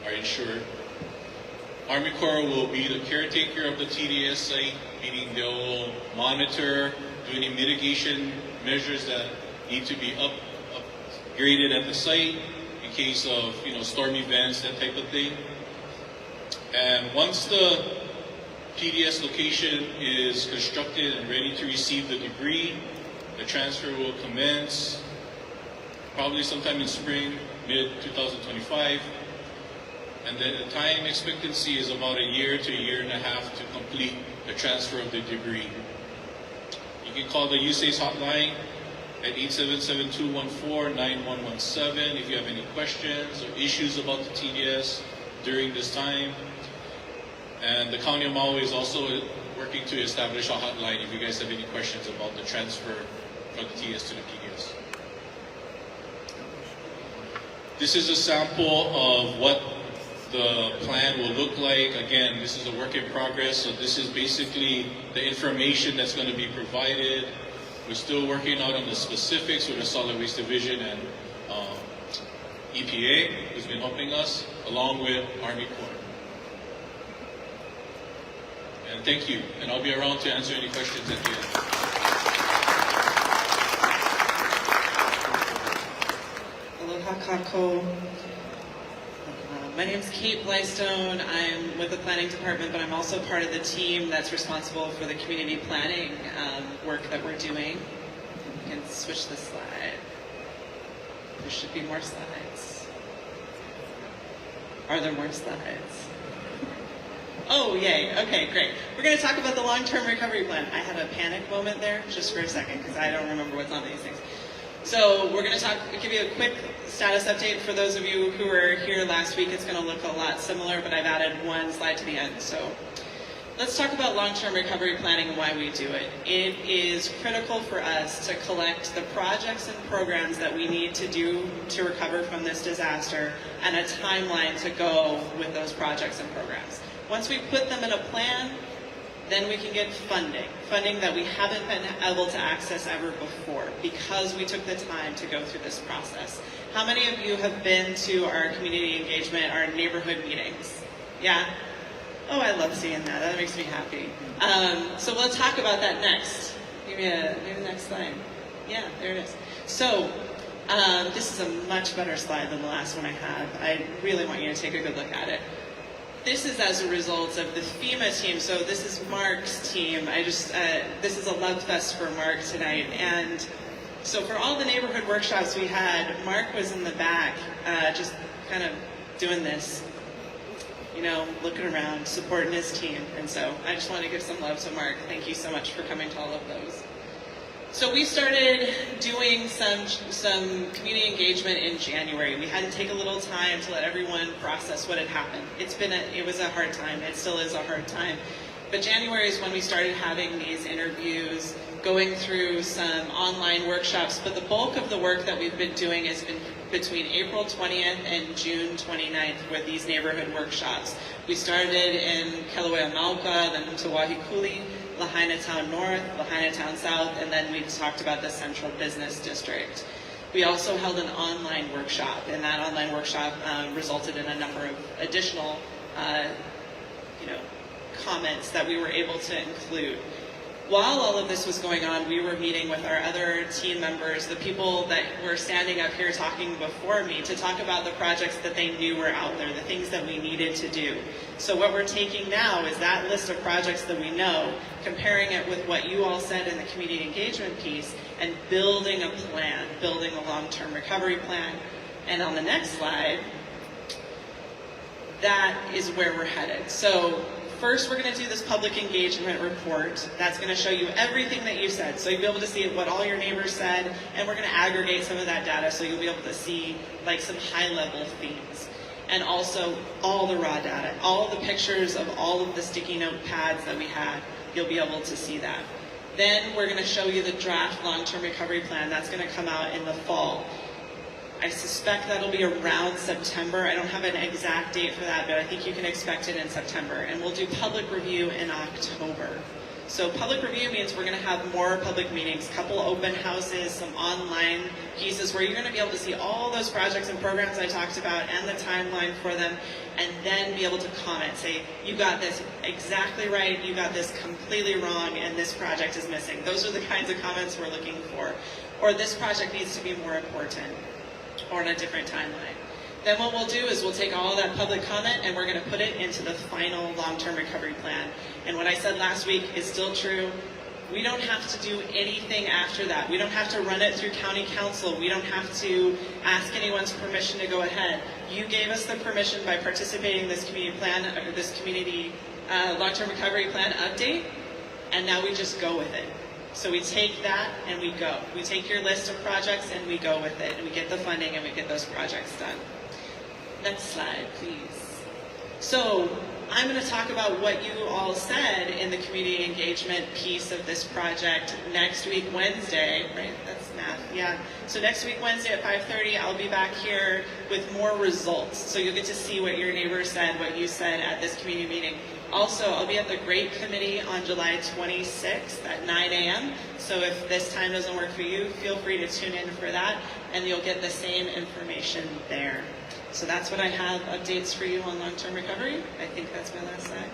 are ensured. Army Corps will be the caretaker of the TDS site, meaning they will monitor, do any mitigation measures that need to be upgraded at the site in case of storm events, that type of thing. And once the PDS location is constructed and ready to receive the debris, the transfer will commence probably sometime in spring, mid-2025. And then the time expectancy is about a year to a year and a half to complete the transfer of the debris. You can call the USACE hotline at 877-214-9117 if you have any questions or issues about the TDS during this time. And the County of Maui is also working to establish a hotline if you guys have any questions about the transfer from the TDS to the PDS. This is a sample of what the plan will look like. Again, this is a work in progress, so this is basically the information that's going to be provided. We're still working out on the specifics with the Solid Waste Division and EPA, who's been helping us, along with Army Corps. And thank you, and I'll be around to answer any questions at the end. Aloha kako. My name is Kate Blystone. I'm with the planning department, but I'm also part of the team that's responsible for the community planning work that we're doing. You can switch the slide. There should be more slides. Are there more slides? Oh, yay. Okay, great. We're going to talk about the long-term recovery plan. I had a panic moment there just for a second because I don't remember what's on these things. So we're going to give you a quick status update. For those of you who were here last week, it's going to look a lot similar, but I've added one slide to the end. So let's talk about long-term recovery planning and why we do it. It is critical for us to collect the projects and programs that we need to do to recover from this disaster and a timeline to go with those projects and programs. Once we put them in a plan, then we can get funding that we haven't been able to access ever before because we took the time to go through this process. How many of you have been to our community engagement, our neighborhood meetings? Yeah? Oh, I love seeing that. That makes me happy. So we'll talk about that next. Maybe the next slide. Yeah, there it is. So this is a much better slide than the last one I had. I really want you to take a good look at it. This is as a result of the FEMA team. So this is Mark's team. This is a love fest for Mark tonight. And so for all the neighborhood workshops we had, Mark was in the back, just kind of doing this, looking around, supporting his team. And so I just want to give some love to Mark. Thank you so much for coming to all of those. So we started doing some community engagement in January. We had to take a little time to let everyone process what had happened. It was a hard time. It still is a hard time. But January is when we started having these interviews, going through some online workshops. But the bulk of the work that we've been doing has been between April 20th and June 29th with these neighborhood workshops. We started in Kelowea-Mauka, then Tawahikuli, Lahaina Town North, Lahaina Town South, and then we talked about the Central Business District. We also held an online workshop, and that online workshop resulted in a number of additional comments that we were able to include. While all of this was going on, we were meeting with our other team members, the people that were standing up here talking before me, to talk about the projects that they knew were out there, the things that we needed to do. So what we're taking now is that list of projects that we know, comparing it with what you all said in the community engagement piece, and building a plan, building a long-term recovery plan. And on the next slide, that is where we're headed. So first, we're going to do this public engagement report. That's going to show you everything that you said. So you'll be able to see what all your neighbors said, and we're going to aggregate some of that data so you'll be able to see like some high-level themes. And also all the raw data, all the pictures of all of the sticky note pads that we had, you'll be able to see that. Then we're going to show you the draft long-term recovery plan. That's going to come out in the fall. I suspect that'll be around September. I don't have an exact date for that, but I think you can expect it in September. And we'll do public review in October. So public review means we're going to have more public meetings, couple open houses, some online pieces where you're going to be able to see all those projects and programs I talked about and the timeline for them, and then be able to comment, say, you got this exactly right, you got this completely wrong, and this project is missing. Those are the kinds of comments we're looking for. Or this project needs to be more important, or on a different timeline. Then what we'll do is we'll take all that public comment and we're going to put it into the final long-term recovery plan. And what I said last week is still true. We don't have to do anything after that. We don't have to run it through county council. We don't have to ask anyone's permission to go ahead. You gave us the permission by participating in this community plan, or this community long-term recovery plan update, and now we just go with it. So we take that and we go. We take your list of projects and we go with it, and we get the funding and we get those projects done. Next slide, please. So I'm going to talk about what you all said in the community engagement piece of this project next week, Wednesday, right? That's math, yeah. So next week, Wednesday at 5:30, I'll be back here with more results. So you'll get to see what your neighbors said, what you said at this community meeting. Also, I'll be at the Great Committee on July 26th at 9 a.m. So if this time doesn't work for you, feel free to tune in for that, and you'll get the same information there. So that's what I have updates for you on long-term recovery. I think that's my last slide.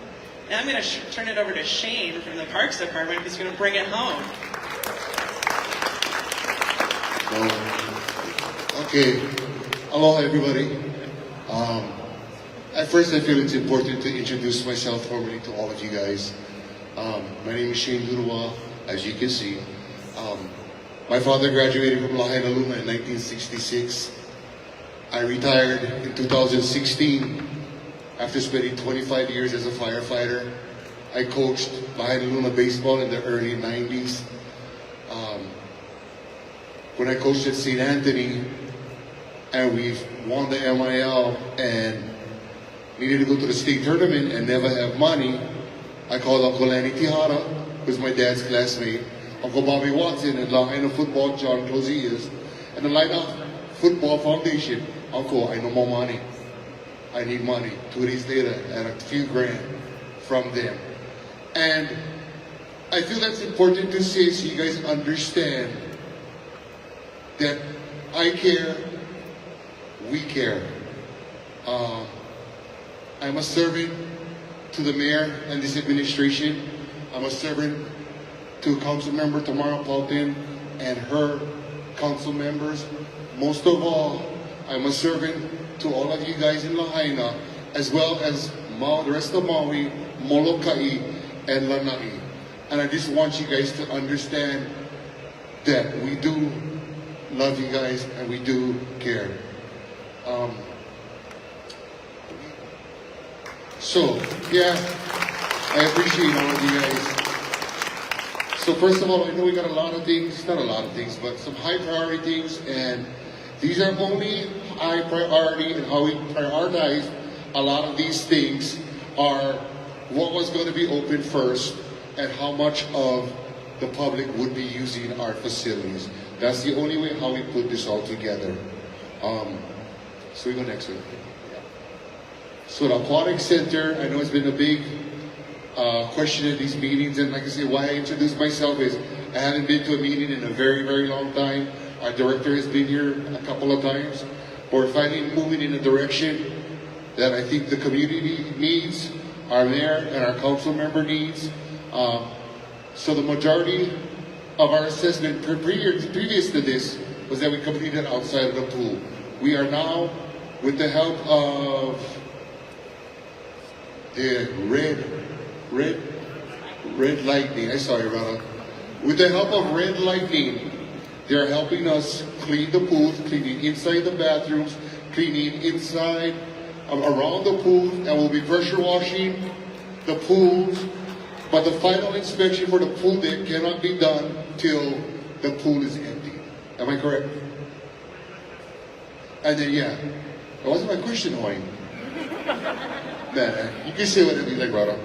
Now I'm going to turn it over to Shane from the Parks Department, who's going to bring it home. Okay. Aloha, everybody. At first, I feel it's important to introduce myself formally to all of you guys. My name is Shane Lurua, as you can see. My father graduated from Lahaina in 1966. I retired in 2016 after spending 25 years as a firefighter. I coached Lahaina baseball in the early 90s. When I coached at St. Anthony and we won the MIL and needed to go to the state tournament and never have money, I called Uncle Lanny Tihara, who's my dad's classmate, Uncle Bobby Watson at Lahaina Football, John Closias, and the Lahaina Football Foundation. Uncle, I know more money. I need money. 2 days later, and a few grand from them. And I feel that's important to say so you guys understand that I care, we care. I'm a servant to the mayor and this administration. I'm a servant to Council Member Tamara Paulton and her council members. Most of all, I'm a servant to all of you guys in Lahaina, as well as the rest of Maui, Molokai, and Lanai. And I just want you guys to understand that we do love you guys and we do care. So, yeah, I appreciate all of you guys. So first of all, I know we got a lot of things, not a lot of things, but some high priority things, and these are only high priority, and how we prioritize a lot of these things are what was going to be open first and how much of the public would be using our facilities. That's the only way how we put this all together. So we go next one. So the Aquatic Center, I know it's been a big question at these meetings, and like I say, why I introduced myself is I haven't been to a meeting in a very, very long time. Our director has been here a couple of times. We're finally moving in a direction that I think the community needs, our mayor and our council member needs. So the majority of our assessment previous to this was that we completed outside of the pool. We are now, with the help of the Red Lightning, I'm sorry, Rana. With the help of Red Lightning, they're helping us clean the pools, cleaning inside the bathrooms, cleaning inside around the pool, and we'll be pressure washing the pools. But the final inspection for the pool deck cannot be done till the pool is empty. Am I correct? And then, yeah, that wasn't my question, Wayne. Nah, you can say whatever you like, brother.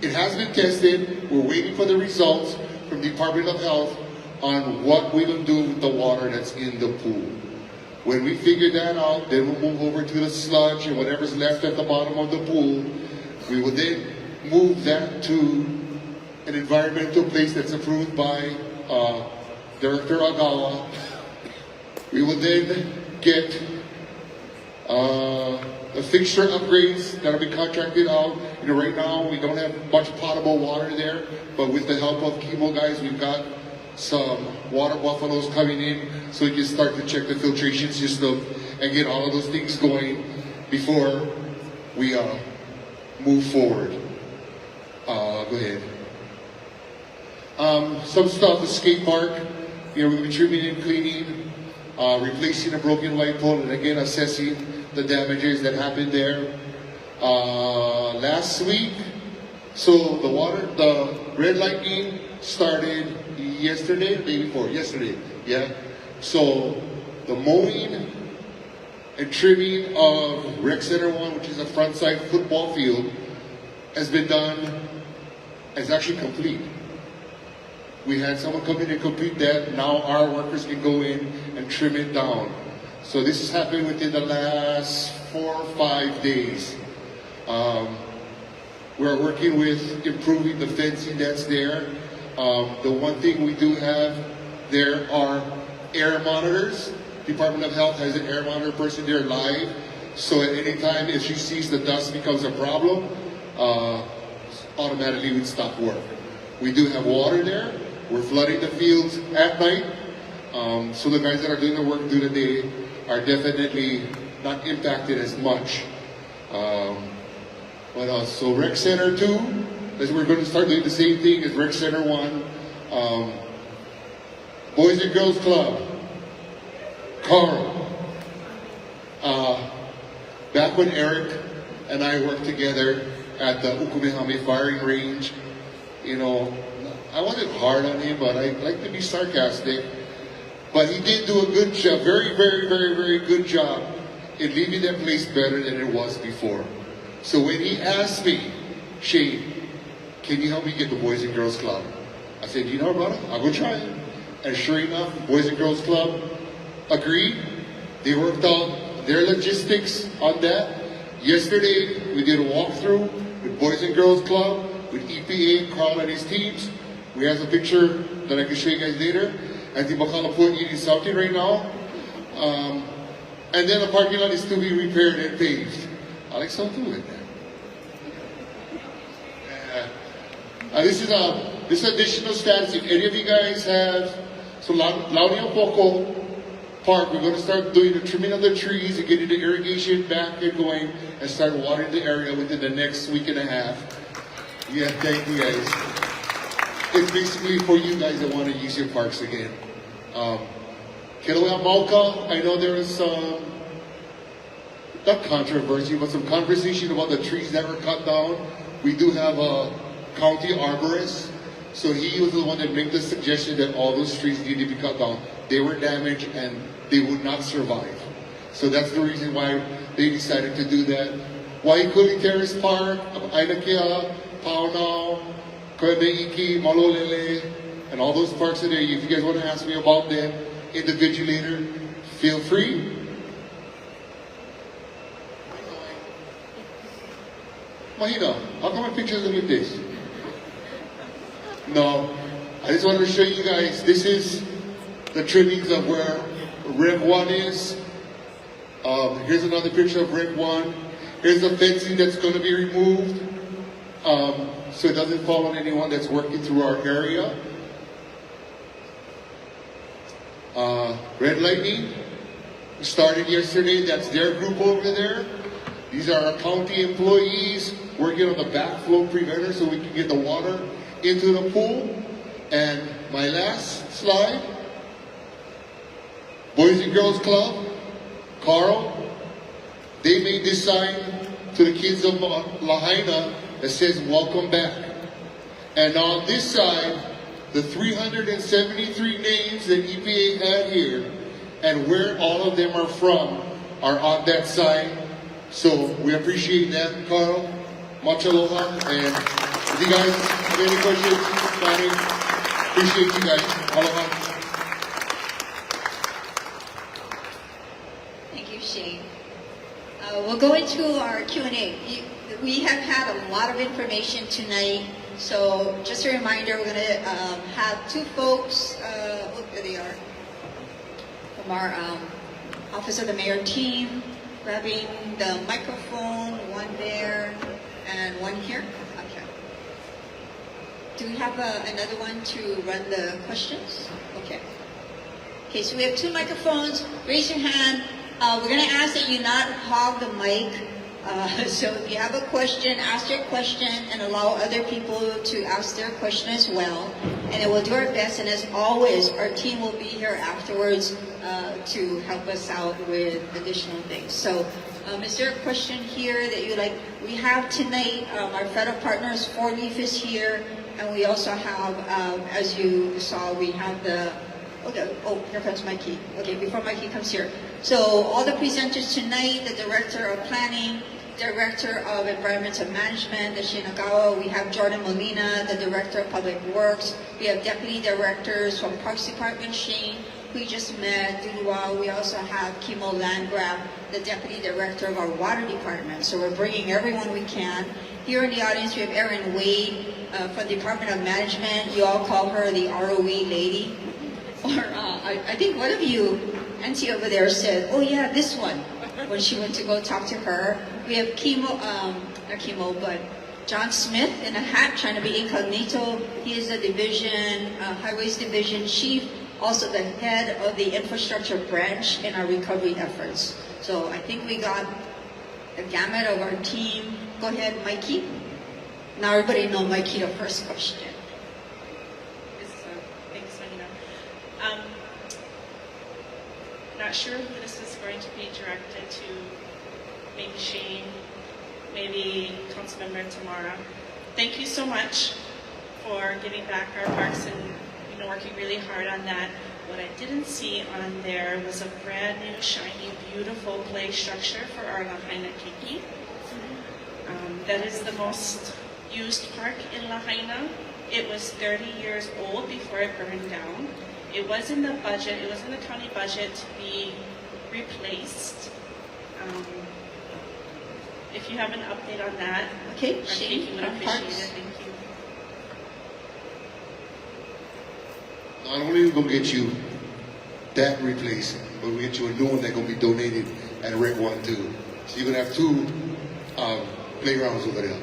It has been tested. We're waiting for the results from the Department of Health on what we will do with the water that's in the pool. When we figure that out, then we'll move over to the sludge and whatever's left at the bottom of the pool. We will then move that to an environmental place that's approved by Director Agawa. We will then get the fixture upgrades that'll be contracted out. You know, right now we don't have much potable water there, but with the help of chemo guys, we've got some water buffaloes coming in, so we can start to check the filtration system and get all of those things going before we move forward. Go ahead. Some stuff, the skate park, you know, we've been trimming and cleaning, replacing a broken light pole, and again assessing the damages that happened there. Last week, so the red lightning started yesterday, the day before, yesterday, yeah. So the mowing and trimming of Rec Center 1, which is a front side football field, has been done, is actually complete. We had someone come in and complete that. Now our workers can go in and trim it down. So this has happened within the last 4 or 5 days. We're working with improving the fencing that's there. The one thing we do have there are air monitors. Department of Health has an air monitor person there live. So at any time, if she sees the dust becomes a problem, automatically we'd stop work. We do have water there. We're flooding the fields at night. So the guys that are doing the work during the day are definitely not impacted as much. What else? So Rec Center 2, we're going to start doing the same thing as Rec Center 1. Boys and Girls Club. Carl. Back when Eric and I worked together at the Ukumehame firing range, you know, I wasn't hard on him, but I like to be sarcastic. But he did do a good job, very, very, very, very good job in leaving that place better than it was before. So when he asked me, Shane, can you help me get the Boys and Girls Club? I said, you know, brother, I'll go try it. And sure enough, Boys and Girls Club agreed. They worked out their logistics on that. Yesterday, we did a walkthrough with Boys and Girls Club, with EPA, Carl and his teams. We have a picture that I can show you guys later. At the Bacala Point eating something right now. And then the parking lot is to be repaired and paved. I like something with that. This is additional status. If any of you guys have, so Launio Poco Park, we're going to start doing the trimming of the trees and getting the irrigation back and going and start watering the area within the next week and a half. Yeah, thank you guys. It's basically for you guys that want to use your parks again. Kilauea Mauka, I know there is some, not controversy, but some conversation about the trees that were cut down. We do have a county arborist, so he was the one that made the suggestion that all those trees needed to be cut down. They were damaged and they would not survive. So that's the reason why they decided to do that. Waikuli Terrace Park, Ainakea, Paunao, Koemeiki, Malolele, and all those parks are there. If you guys want to ask me about them individually later, feel free. Mahina, how come my pictures look like this? No, I just wanted to show you guys, this is the trimmings of where Rec 1 is. Here's another picture of Rec 1. Here's the fencing that's going to be removed. So it doesn't fall on anyone that's working through our area. Red Lightning started yesterday. That's their group over there. These are our county employees working on the backflow preventer so we can get the water into the pool. And my last slide, Boys and Girls Club, Carl, they made this sign to the kids of Lahaina that says, welcome back. And on this side, the 373 names that EPA had here and where all of them are from are on that sign. So we appreciate that, Carl. Much aloha. And if you guys have any questions, Manny, appreciate you guys. Aloha. Thank you, Shane. We'll go into our Q&A. We have had a lot of information tonight, so just a reminder, we're going to have two folks, look where they are, from our Office of the Mayor team, grabbing the microphone, one there and one here. Okay. Do we have another one to run the questions? Okay. Okay, so we have two microphones. Raise your hand. We're going to ask that you not hog the mic. So if you have a question, ask your question and allow other people to ask their question as well. And then we'll do our best. And as always, our team will be here afterwards to help us out with additional things. So is there a question here that you like? We have tonight, our federal partners, 4Leaf is here. And we also have, as you saw, we have the okay, oh, here comes Mikey. Okay, before Mikey comes here. So all the presenters tonight, the Director of Planning, Director of Environmental Management, the Shinagawa, we have Jordan Molina, the Director of Public Works, we have Deputy Directors from Parks Department, Shane, who we just met, Dulua. We also have Kimo Landgraf, the Deputy Director of our Water Department. So we're bringing everyone we can. Here in the audience, we have Erin Wade from the Department of Management. You all call her the ROE lady. Or I think one of you, Auntie over there, said, oh yeah, this one, when she went to go talk to her. We have not Kimo, but John Smith in a hat trying to be incognito. He is the division, Highways Division Chief, also the head of the infrastructure branch in our recovery efforts. So I think we got the gamut of our team. Go ahead, Mikey. Now everybody know Mikey, the first question. Not sure who this is going to be directed to. Maybe Shane, maybe Councilmember Tamara. Thank you so much for giving back our parks and working really hard on that. What I didn't see on there was a brand new, shiny, beautiful play structure for our Lahaina Kiki. That is the most used park in Lahaina. It was 30 years old before it burned down. It was in the budget, it was in the county budget to be replaced. If you have an update on that, okay, I think you would appreciate it. Thank you. Not only are we going to get you that replaced, but we'll get you a new one that's going to be donated at Red One too. So you're going to have two playgrounds over there.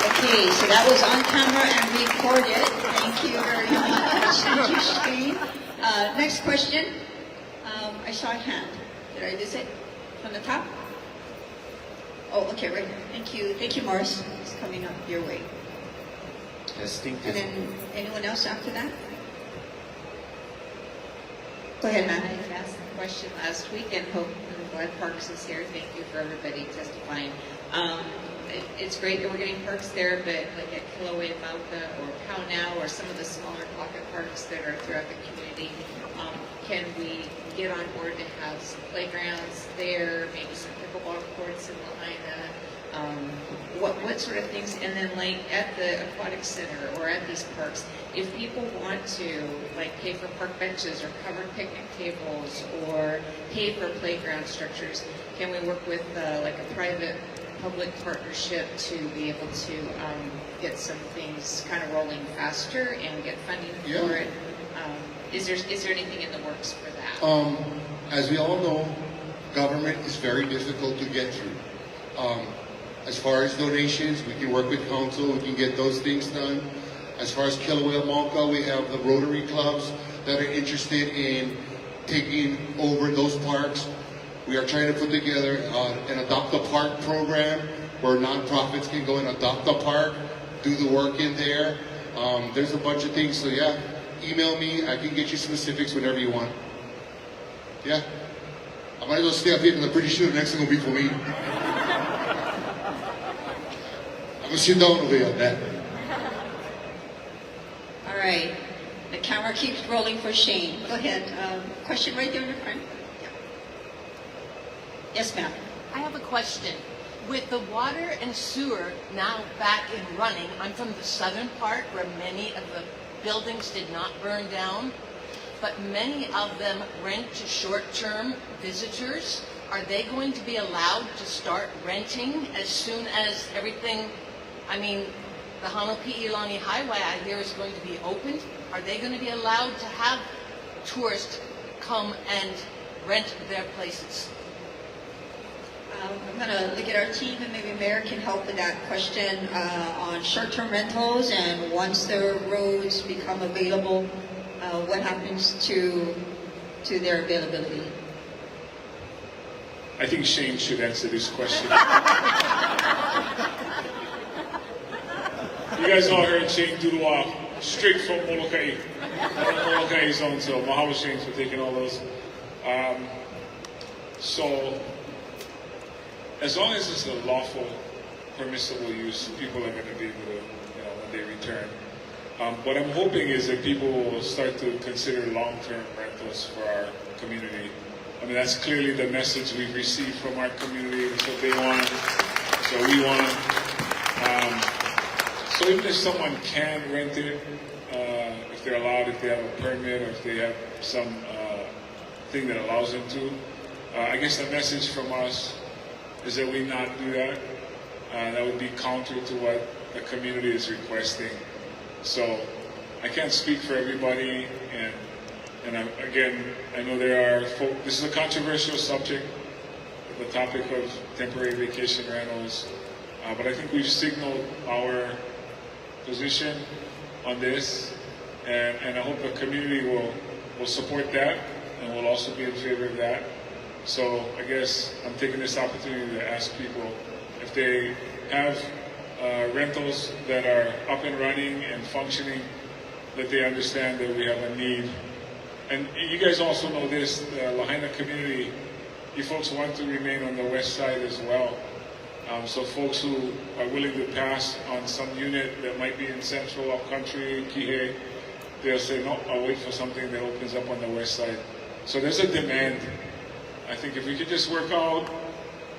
Okay, so that was on camera and recorded. Thank you very much. Thank you, Shane. Next question. I saw a hand. Did I miss it? From the top? Oh, okay, right here. Thank you. Thank you, Morris. It's coming up your way. And then anyone else after that? Go ahead, ma'am. I had asked the question last week and hope I'm glad Parks is here. Thank you for everybody testifying. It's great that we're getting parks there, but like at Kilauea, Mauka, or Paunau, or some of the smaller pocket parks that are throughout the community, can we get on board to have some playgrounds there, maybe some pickleball courts in Lahaina, what sort of things? And then like at the aquatic center or at these parks, if people want to like pay for park benches or covered picnic tables or pay for playground structures, can we work with like a private public partnership to be able to get some things kind of rolling faster and get funding for it? Is there anything in the works for that? As we all know, government is very difficult to get through. As far as donations, we can work with council, we can get those things done. As far as Kilauea Mauka, we have the Rotary clubs that are interested in taking over those parks. We are trying to put together an Adopt a Park program where nonprofits can go and adopt a park, do the work in there. There's a bunch of things, so yeah, email me. I can get you specifics whenever you want. Yeah. I might as well stay up here because I'm pretty sure the next thing will be for me. I'm gonna sit down over here on that. All right. The camera keeps rolling for Shane. Go ahead. Question right there in the front. Yeah. Yes, ma'am. I have a question. With the water and sewer now back in running, I'm from the southern part where many of the buildings did not burn down, but many of them rent to short-term visitors. Are they going to be allowed to start renting as soon as everything, I mean, the Hanapi'ilani Highway, I hear, is going to be opened? Are they going to be allowed to have tourists come and rent their places? I'm going to look at our team, and maybe Mayor can help with that question on short-term rentals, and once the roads become available, what happens to their availability? I think Shane should answer this question. You guys all heard Shane Duduwa, straight from Molokai. Molokai zone, so mahalo Shane for taking all those. So, as long as it's a lawful, permissible use, people are going to be able to, when they return. What I'm hoping is that people will start to consider long-term rentals for our community. I mean, that's clearly the message we've received from our community. That's what they want. So we want. So even if someone can rent it, if they're allowed, if they have a permit, or if they have some thing that allows them to, I guess the message from us is that we not do that. That would be counter to what the community is requesting. So I can't speak for everybody, and again, I know there are folk, this is a controversial subject, the topic of temporary vacation rentals, but I think we've signaled our position on this, and I hope the community will support that, and will also be in favor of that. So I guess I'm taking this opportunity to ask people if they have rentals that are up and running and functioning, that they understand that we have a need. And you guys also know this, the Lahaina community, you folks want to remain on the west side as well. So folks who are willing to pass on some unit that might be in central upcountry, Kihei, they'll say, no, I'll wait for something that opens up on the west side. So there's a demand. I think if we could just work out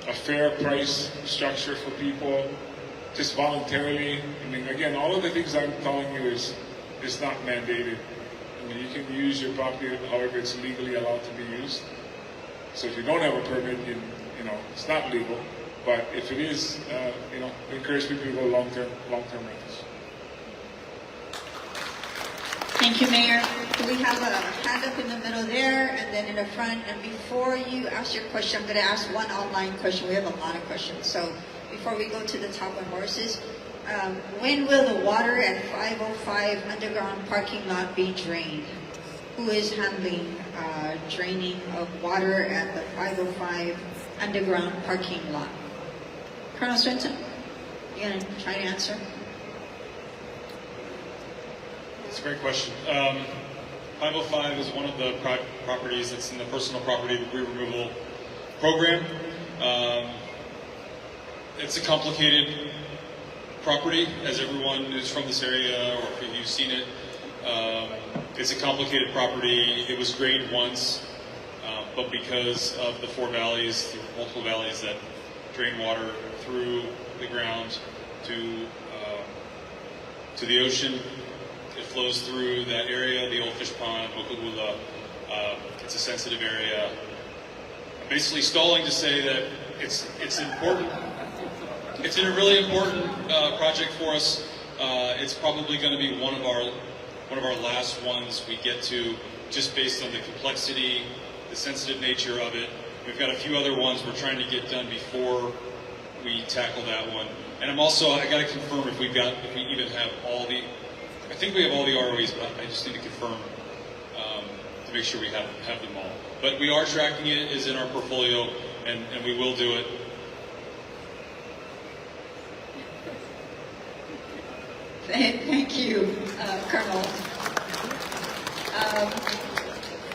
a fair price structure for people, just voluntarily. I mean, again, all of the things I'm telling you is not mandated. I mean, you can use your property however it's legally allowed to be used. So if you don't have a permit, it's not legal. But if it is, we encourage people to go long-term rentals. Thank you, Mayor. We have a hand up in the middle there, and then in the front. And before you ask your question, I'm going to ask one online question. We have a lot of questions. So before we go to the top of horses, when will the water at 505 underground parking lot be drained? Who is handling draining of water at the 505 underground parking lot? Colonel Swinton, you going to try to answer? That's a great question. 505 is one of the properties that's in the personal property debris removal program. It's a complicated property, as everyone who's from this area, or if you've seen it. It's a complicated property. It was drained once, but because of the four valleys, the multiple valleys that drain water through the ground to the ocean, it flows through that area, the old fish pond, Okagula. It's a sensitive area. I'm basically stalling to say that it's important. It's a really important project for us. It's probably going to be one of our last ones we get to, just based on the complexity, the sensitive nature of it. We've got a few other ones we're trying to get done before we tackle that one. And I got to confirm if we even have all the. I think we have all the ROEs, but I just need to confirm to make sure we have them all. But we are tracking it, is in our portfolio, and we will do it. Thank you, Colonel.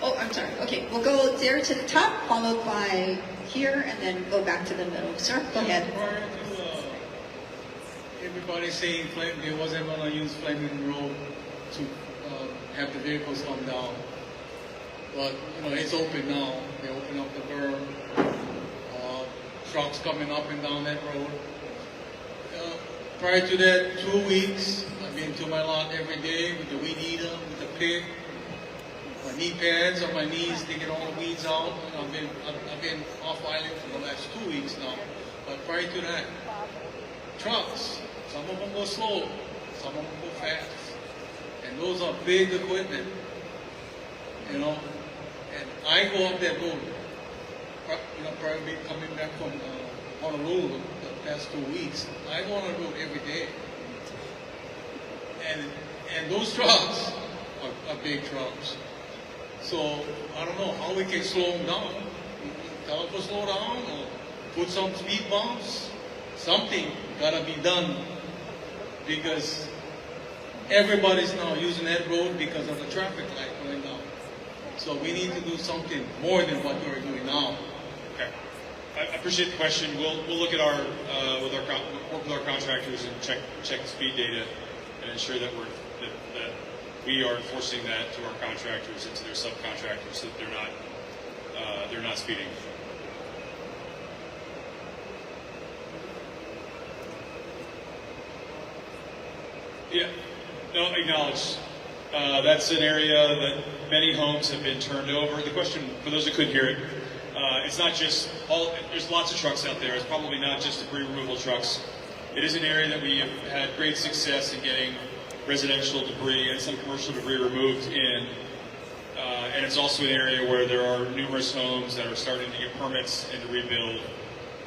Oh, I'm sorry. Okay, we'll go there to the top, followed by here, and then go back to the middle. Sir, go ahead. Prior to everybody saying they wasn't going to use Fleming Road to have the vehicles come down, but it's open now. They open up the berm. Trucks coming up and down that road. Prior to that, 2 weeks, I've been to my lot every day with the weed eater, with the pick, my knee pads on my knees to get all the weeds out. I've been off island for the last 2 weeks now. But prior to that, trucks, some of them go slow, some of them go fast. And those are big equipment, And I go up that road, probably coming back from Honolulu the past 2 weeks. I go on the road every day. And those trucks are big trucks. So I don't know how we can slow them down. Tell them to slow down or put some speed bumps. Something gotta be done because everybody's now using that road because of the traffic light going down. So we need to do something more than what we're doing now. Okay. I appreciate the question. We'll look at work with our contractors and check the speed data and ensure that we are enforcing that to our contractors and to their subcontractors so that they're not speeding. Yeah, no, acknowledge. That's an area that many homes have been turned over. The question, for those who couldn't hear it, it's not just there's lots of trucks out there. It's probably not just debris removal trucks. It is an area that we have had great success in getting residential debris and some commercial debris removed in. And it's also an area where there are numerous homes that are starting to get permits and to rebuild.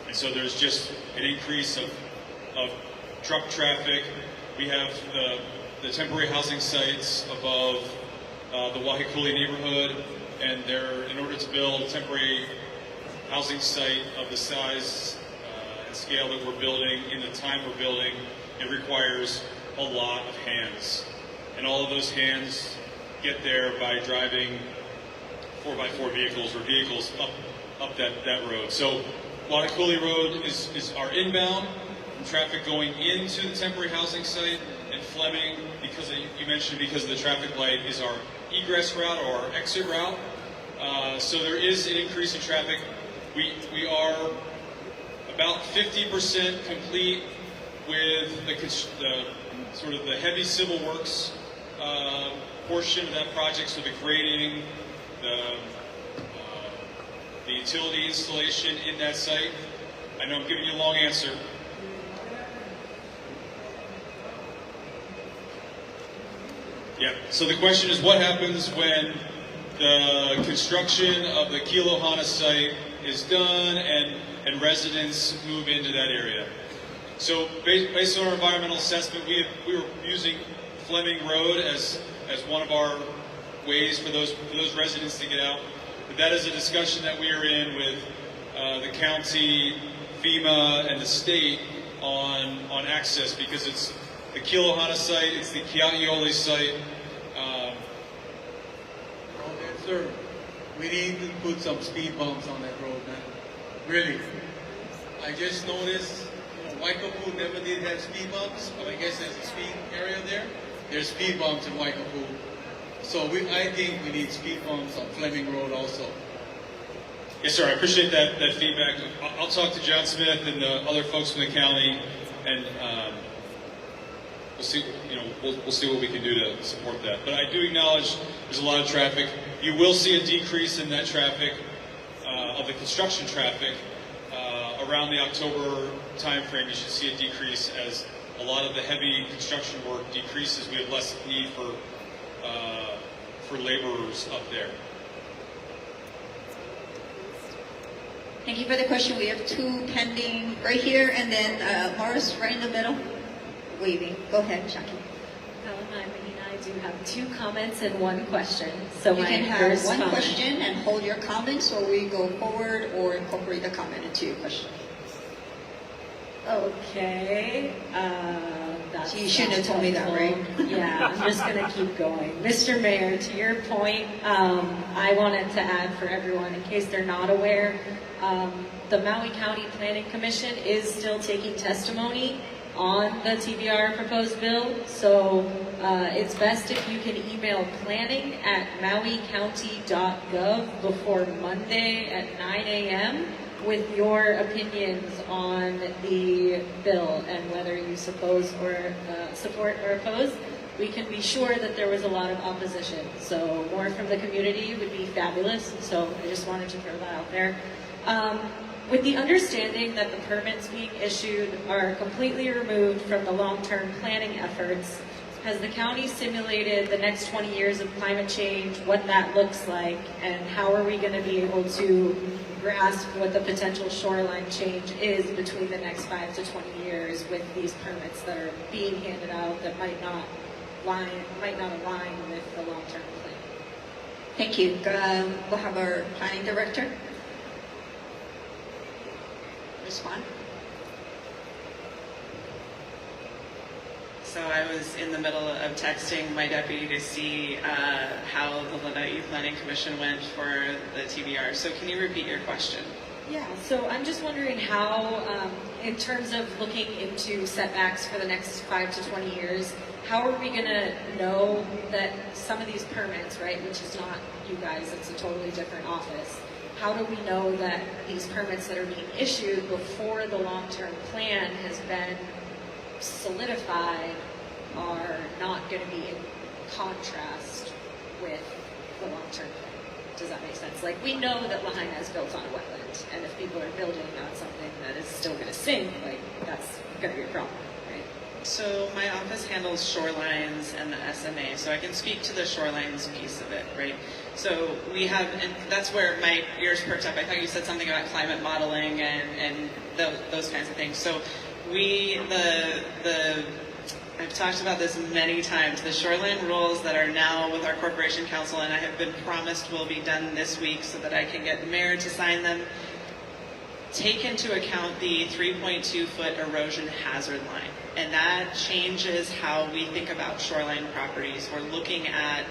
And so there's just an increase of truck traffic. We have the temporary housing sites above the Wahikuli neighborhood, and in order to build a temporary housing site of the size and scale that we're building, in the time we're building, it requires a lot of hands. And all of those hands get there by driving 4x4 vehicles or vehicles up that road. So Wahikuli Road is our inbound traffic going into the temporary housing site, and Fleming, you mentioned because of the traffic light, is our egress route or our exit route. So there is an increase in traffic. We are about 50% complete with the sort of the heavy civil works portion of that project, so the grading, the utility installation in that site. I know I'm giving you a long answer. Yeah, so the question is, what happens when the construction of the Kilohana site is done and residents move into that area? So based on our environmental assessment, we were using Fleming Road as one of our ways for those residents to get out. But that is a discussion that we are in with the county, FEMA, and the state on access, because it's the Kilohana site, it's the Kea'iole site. Sir, we need to put some speed bumps on that road, man. Really. I just noticed, Waikapu never did have speed bumps, but I guess there's a speed area there. There's speed bumps in Waikapu. So I think we need speed bumps on Fleming Road also. Yes, sir. I appreciate that feedback. I'll talk to John Smith and the other folks from the county, and we'll see. We'll see what we can do to support that. But I do acknowledge there's a lot of traffic. You will see a decrease in that traffic, of the construction traffic, around the October timeframe. You should see a decrease as a lot of the heavy construction work decreases. We have less need for laborers up there. Thank you for the question. We have two pending right here, and then Morris right in the middle, waving. Go ahead, Jackie. Hi, Mahina. I do have two comments and one question. So You my can have first one comment, question and hold your comments, or we go forward or incorporate the comment into your question. Okay, that's You shouldn't have told me that, right? Yeah, I'm just going to keep going. Mr. Mayor, to your point, I wanted to add for everyone, in case they're not aware, the Maui County Planning Commission is still taking testimony on the TBR proposed bill. So it's best if you can email planning@mauicounty.gov before Monday at 9 a.m. with your opinions on the bill and whether you support or oppose. We can be sure that there was a lot of opposition. So more from the community would be fabulous. So I just wanted to throw that out there. With the understanding that the permits being issued are completely removed from the long-term planning efforts, has the county simulated the next 20 years of climate change, what that looks like, and how are we going to be able to grasp what the potential shoreline change is between the next 5 to 20 years with these permits that are being handed out that might not align with the long-term plan? Thank you. We'll have our planning director respond. So I was in the middle of texting my deputy to see how the Lanai Planning Commission went for the TBR. So can you repeat your question? Yeah, so I'm just wondering how, in terms of looking into setbacks for the next 5 to 20 years, how are we going to know that some of these permits, right, which is not you guys, it's a totally different office, how do we know that these permits that are being issued before the long-term plan has been solidified are not going to be in contrast with the long-term plan? Does that make sense? Like, we know that Lahaina is built on a wetland, and if people are building on something that is still going to sink, like, that's going to be a problem, right? So my office handles shorelines and the SMA, so I can speak to the shorelines piece of it, right? So we have, and that's where my ears perked up. I thought you said something about climate modeling and those kinds of things. So I've talked about this many times. The shoreline rules that are now with our corporation council, and I have been promised will be done this week so that I can get the mayor to sign them, take into account the 3.2-foot erosion hazard line. And that changes how we think about shoreline properties. We're looking at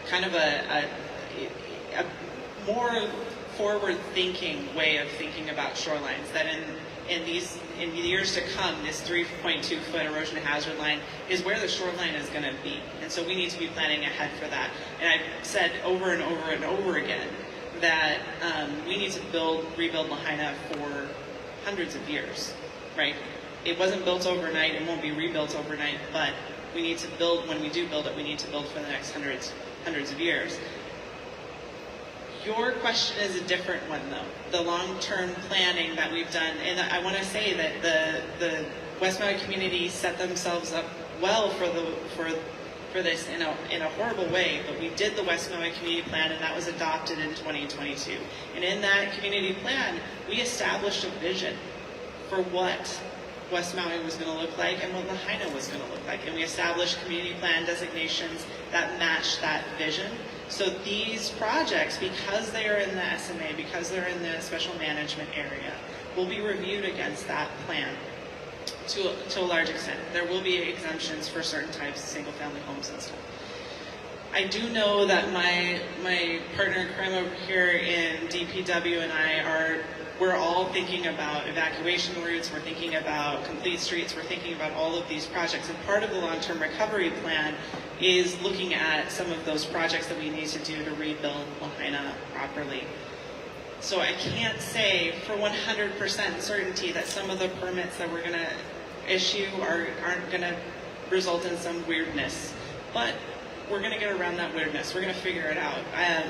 kind of a more forward-thinking way of thinking about shorelines, that in years to come, this 3.2-foot erosion hazard line is where the shoreline is going to be. And so we need to be planning ahead for that. And I've said over and over and over again that we need to rebuild Lahaina for hundreds of years, right? It wasn't built overnight, it won't be rebuilt overnight, but we need to build, when we do build it, we need to build for the next hundreds of years. Your question is a different one, though. The long-term planning that we've done, and I want to say that the West Maui community set themselves up well for this in a horrible way, but we did the West Maui Community Plan, and that was adopted in 2022. And in that community plan, we established a vision for what West Maui was going to look like and what Lahaina was going to look like. And we established community plan designations that matched that vision. So these projects, because they are in the SMA, because they're in the special management area, will be reviewed against that plan to a large extent. There will be exemptions for certain types of single-family homes and stuff. I do know that my partner in crime over here in DPW and we're all thinking about evacuation routes, we're thinking about complete streets, we're thinking about all of these projects. And part of the long-term recovery plan is looking at some of those projects that we need to do to rebuild Lahaina properly. So I can't say for 100% certainty that some of the permits that we're going to issue aren't going to result in some weirdness. But we're going to get around that weirdness. We're going to figure it out.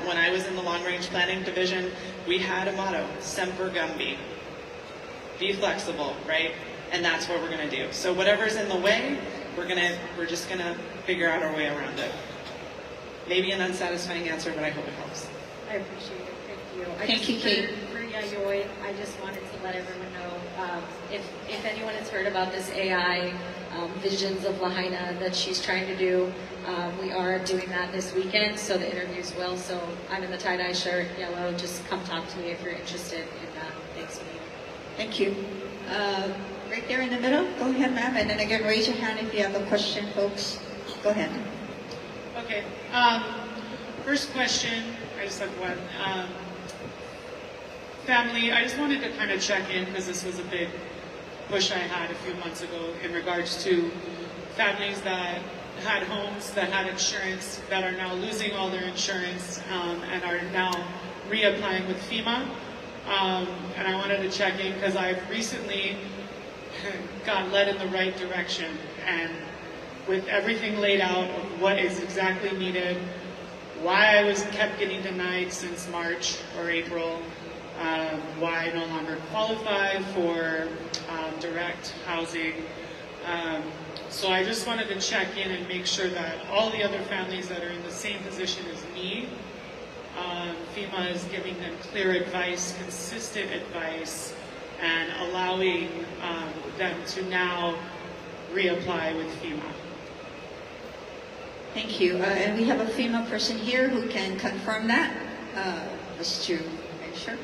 When I was in the long-range planning division, we had a motto, Semper Gumby. Be flexible, right? And that's what we're going to do. So whatever's in the way, we're just going to figure out our way around it. Maybe an unsatisfying answer, but I hope it helps. I appreciate it. Thank you. Thank you, Kate. For Yayoi, I just wanted to let everyone know, if anyone has heard about this AI visions of Lahaina that she's trying to do, we are doing that this weekend, so the interviews will. So I'm in the tie-dye shirt, yellow. Just come talk to me if you're interested in that. Thanks, Mia. Thank you. right there in the middle. Go ahead, ma'am. And then again, raise your hand if you have a question, folks. Go ahead. Okay. First question, I just have one. Family, I just wanted to kind of check in because this was a big push I had a few months ago in regards to families that had homes, that had insurance, that are now losing all their insurance and are now reapplying with FEMA. And I wanted to check in because I've recently got led in the right direction, and with everything laid out of what is exactly needed, why I was kept getting denied since March or April, why I no longer qualify for direct housing. So I just wanted to check in and make sure that all the other families that are in the same position as me, FEMA is giving them clear advice, consistent advice, and allowing them to now reapply with FEMA. Thank you. And we have a FEMA person here who can confirm that. Just to make sure.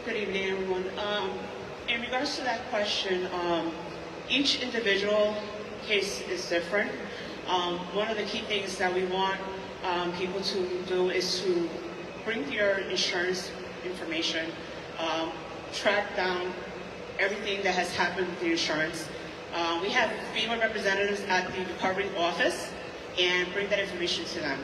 Good evening, everyone. In regards to that question, each individual case is different. One of the key things that we want people to do is to bring your insurance information, track down everything that has happened with the insurance. We have FEMA representatives at the recovery office and bring that information to them.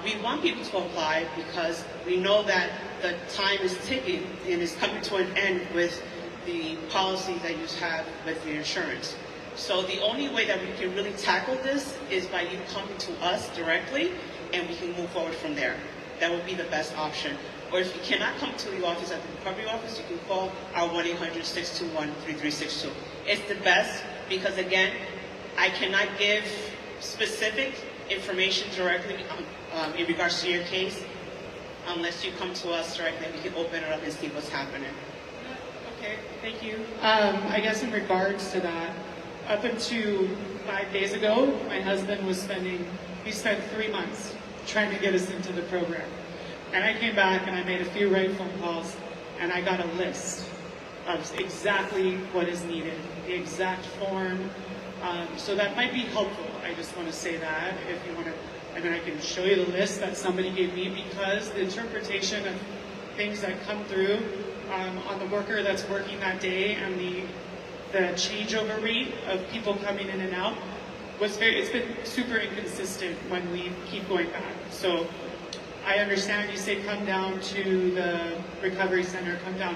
We want people to apply because we know that the time is ticking and is coming to an end with the policy that you have with the insurance. So the only way that we can really tackle this is by you coming to us directly, and we can move forward from there. That would be the best option. Or if you cannot come to the office at the recovery office, you can call our 1-800-621-3362. It's the best because, again, I cannot give specific information directly in regards to your case unless you come to us directly. We can open it up and see what's happening. Okay, thank you. I guess in regards to that, up until 5 days ago, my husband we spent 3 months trying to get us into the program. And I came back and I made a few right phone calls and I got a list of exactly what is needed, the exact form. So that might be helpful. I just want to say that if you want to, I mean, I can show you the list that somebody gave me because the interpretation of things that come through on the worker that's working that day and the changeover rate of people coming in and out it's been super inconsistent when we keep going back. So I understand you say come down to the recovery center, come down,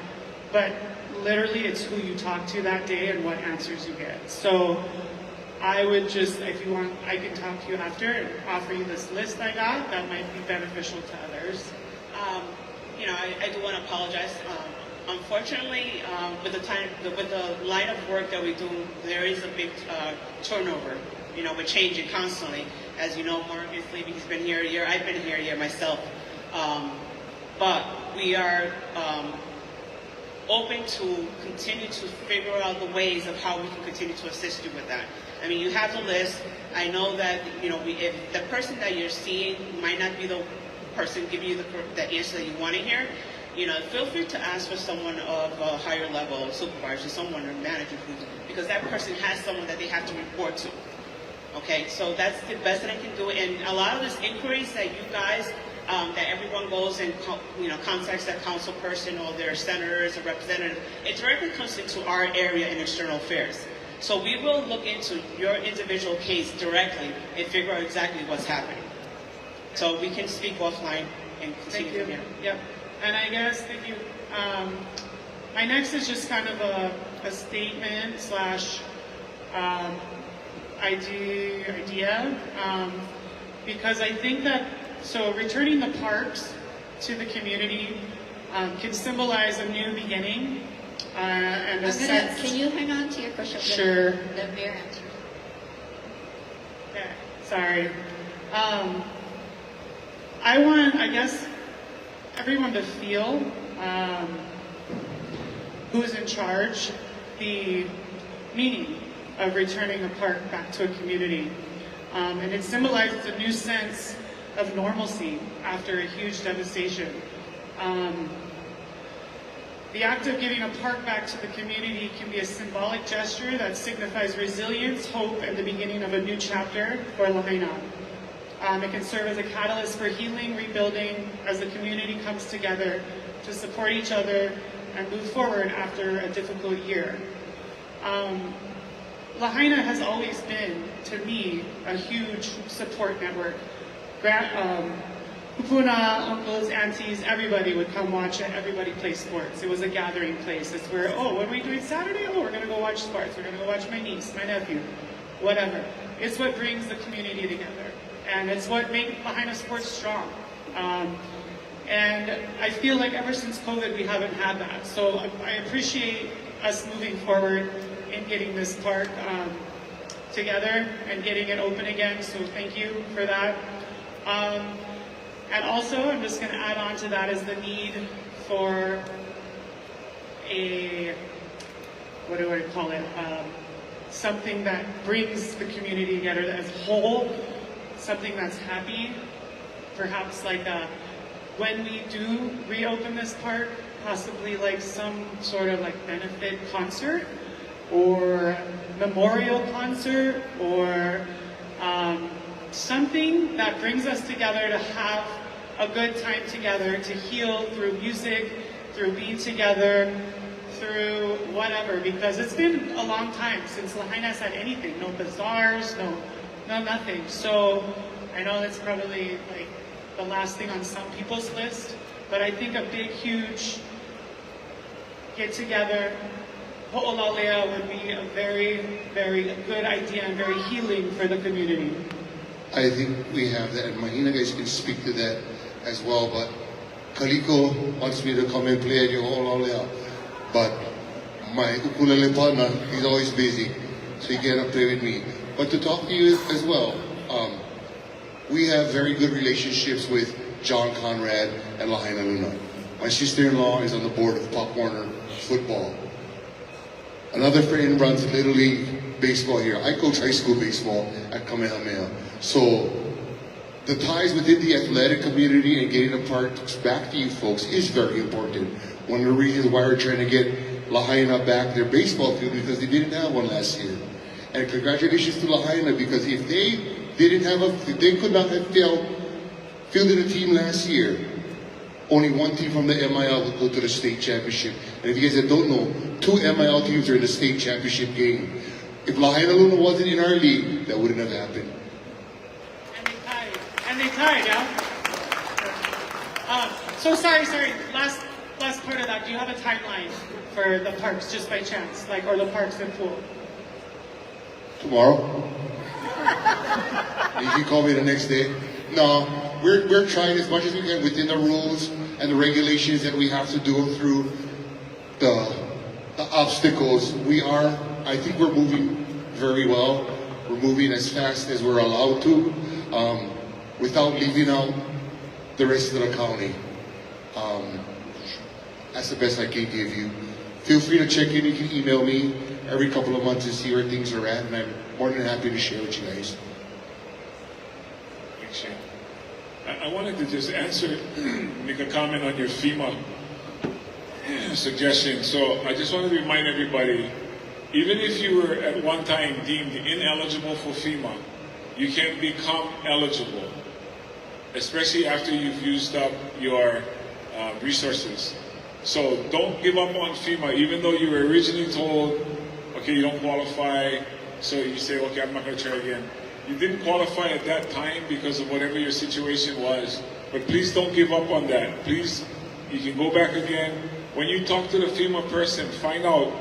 but literally it's who you talk to that day and what answers you get. So I would just, if you want, I can talk to you after and offer you this list I got that might be beneficial to others. I do want to apologize. Unfortunately, with the line of work that we do, there is a big turnover. We're changing constantly. As you know, Mark is leaving. He's been here a year. I've been here a year myself. But we are open to continue to figure out the ways of how we can continue to assist you with that. I mean, you have the list. I know that, if the person that you're seeing might not be the person giving you the answer that you want to hear, feel free to ask for someone of a higher level, supervisor, someone or manager, because that person has someone that they have to report to. Okay, so that's the best that I can do. And a lot of these inquiries that you guys, that everyone goes and contacts that council person or their senators or representatives, it directly comes into our area in external affairs. So we will look into your individual case directly and figure out exactly what's happening. So we can speak offline and continue from here. Yep. And I guess, thank you. My next is just kind of a statement / idea, because I think that, so returning the parks to the community can symbolize a new beginning and a sense. Can you hang on to your question? Sure. The mayor answer. Okay, sorry. I want, I guess, everyone to feel who's in charge, the meaning of returning a park back to a community. And it symbolizes a new sense of normalcy after a huge devastation. The act of giving a park back to the community can be a symbolic gesture that signifies resilience, hope, and the beginning of a new chapter for Lahaina. It can serve as a catalyst for healing, rebuilding, as the community comes together to support each other and move forward after a difficult year. Lahaina has always been, to me, a huge support network. Kupuna, uncles, aunties, everybody would come watch it. Everybody play sports. It was a gathering place. It's where, oh, what are we doing Saturday? Oh, we're going to go watch sports. We're going to go watch my niece, my nephew, whatever. It's what brings the community together. And it's what makes Lahaina sports strong. And I feel like ever since COVID, we haven't had that. So I appreciate us moving forward in getting this park together and getting it open again. So thank you for that. And also, I'm just going to add on to that is the need for a, what do I call it, something that brings the community together as a whole, something that's happy, perhaps like when we do reopen this park, possibly like some sort of like benefit concert or memorial concert or something that brings us together to have a good time together, to heal through music, through being together, through whatever, because it's been a long time since Lahaina's had anything, no bazaars, no nothing. So I know that's probably like the last thing on some people's list, but I think a big, huge get together, ho'olalea would be a very, very good idea and very healing for the community. I think we have that, and Mahina guys can speak to that as well, but Kaliko wants me to come and play at your ho'olalea, but my ukulele partner, he's always busy, so he cannot play with me. But to talk to you as well, we have very good relationships with John Conrad and Lahaina Luna. My sister-in-law is on the board of Pop Warner Football. Another friend runs Little League Baseball here. I coach high school baseball at Kamehameha. So the ties within the athletic community and getting the parks back to you folks is very important. One of the reasons why we're trying to get Lahaina back their baseball field because they didn't have one last year. And congratulations to Lahaina because if they could not have fielded a team last year, only one team from the MIL would go to the state championship. And if you guys don't know, 2 MIL teams are in the state championship game. If Lahaina Luna wasn't in our league, that wouldn't have happened. And they tied, yeah? So sorry, last part of that, do you have a timeline for the parks just by chance, like, or the parks and pool? Tomorrow? You can call me the next day. No, we're trying as much as we can within the rules and the regulations that we have to do through the obstacles. I think we're moving very well. We're moving as fast as we're allowed to, without leaving out the rest of the county. That's the best I can give you. Feel free to check in. You can email me every couple of months to see where things are at, and I'm more than happy to share with you guys. Thanks, Shane. I wanted to just make a comment on your FEMA suggestion. So I just want to remind everybody, even if you were at one time deemed ineligible for FEMA, you can become eligible, especially after you've used up your resources. So don't give up on FEMA, even though you were originally told, okay, you don't qualify, so you say, okay, I'm not going to try again. You didn't qualify at that time because of whatever your situation was, but please don't give up on that. Please, you can go back again. When you talk to the FEMA person, find out,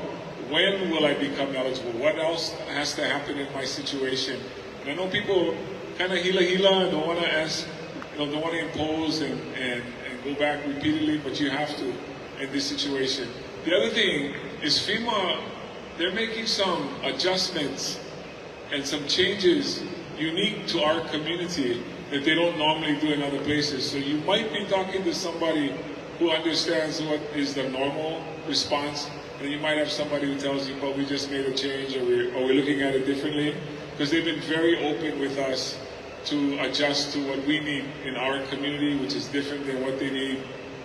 when will I become eligible? What else has to happen in my situation? And I know people kind of hila and don't want to ask, don't want to impose and go back repeatedly, but you have to in this situation. The other thing is FEMA, they're making some adjustments and some changes unique to our community that they don't normally do in other places. So you might be talking to somebody who understands what is the normal response, and you might have somebody who tells you, well, we just made a change, or we're looking at it differently, because they've been very open with us to adjust to what we need in our community, which is different than what they need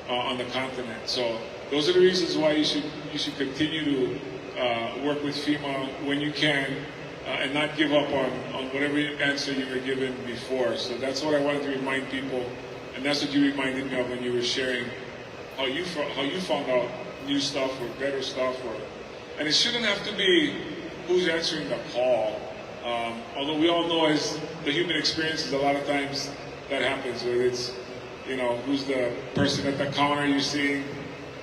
on the continent. So those are the reasons why you should continue to work with FEMA when you can, and not give up on whatever answer you were given before. So that's what I wanted to remind people, and that's what you reminded me of when you were sharing how you found out new stuff or better stuff, and it shouldn't have to be who's answering the call. Although we all know as the human experience is a lot of times that happens, whether it's, who's the person at the counter you're seeing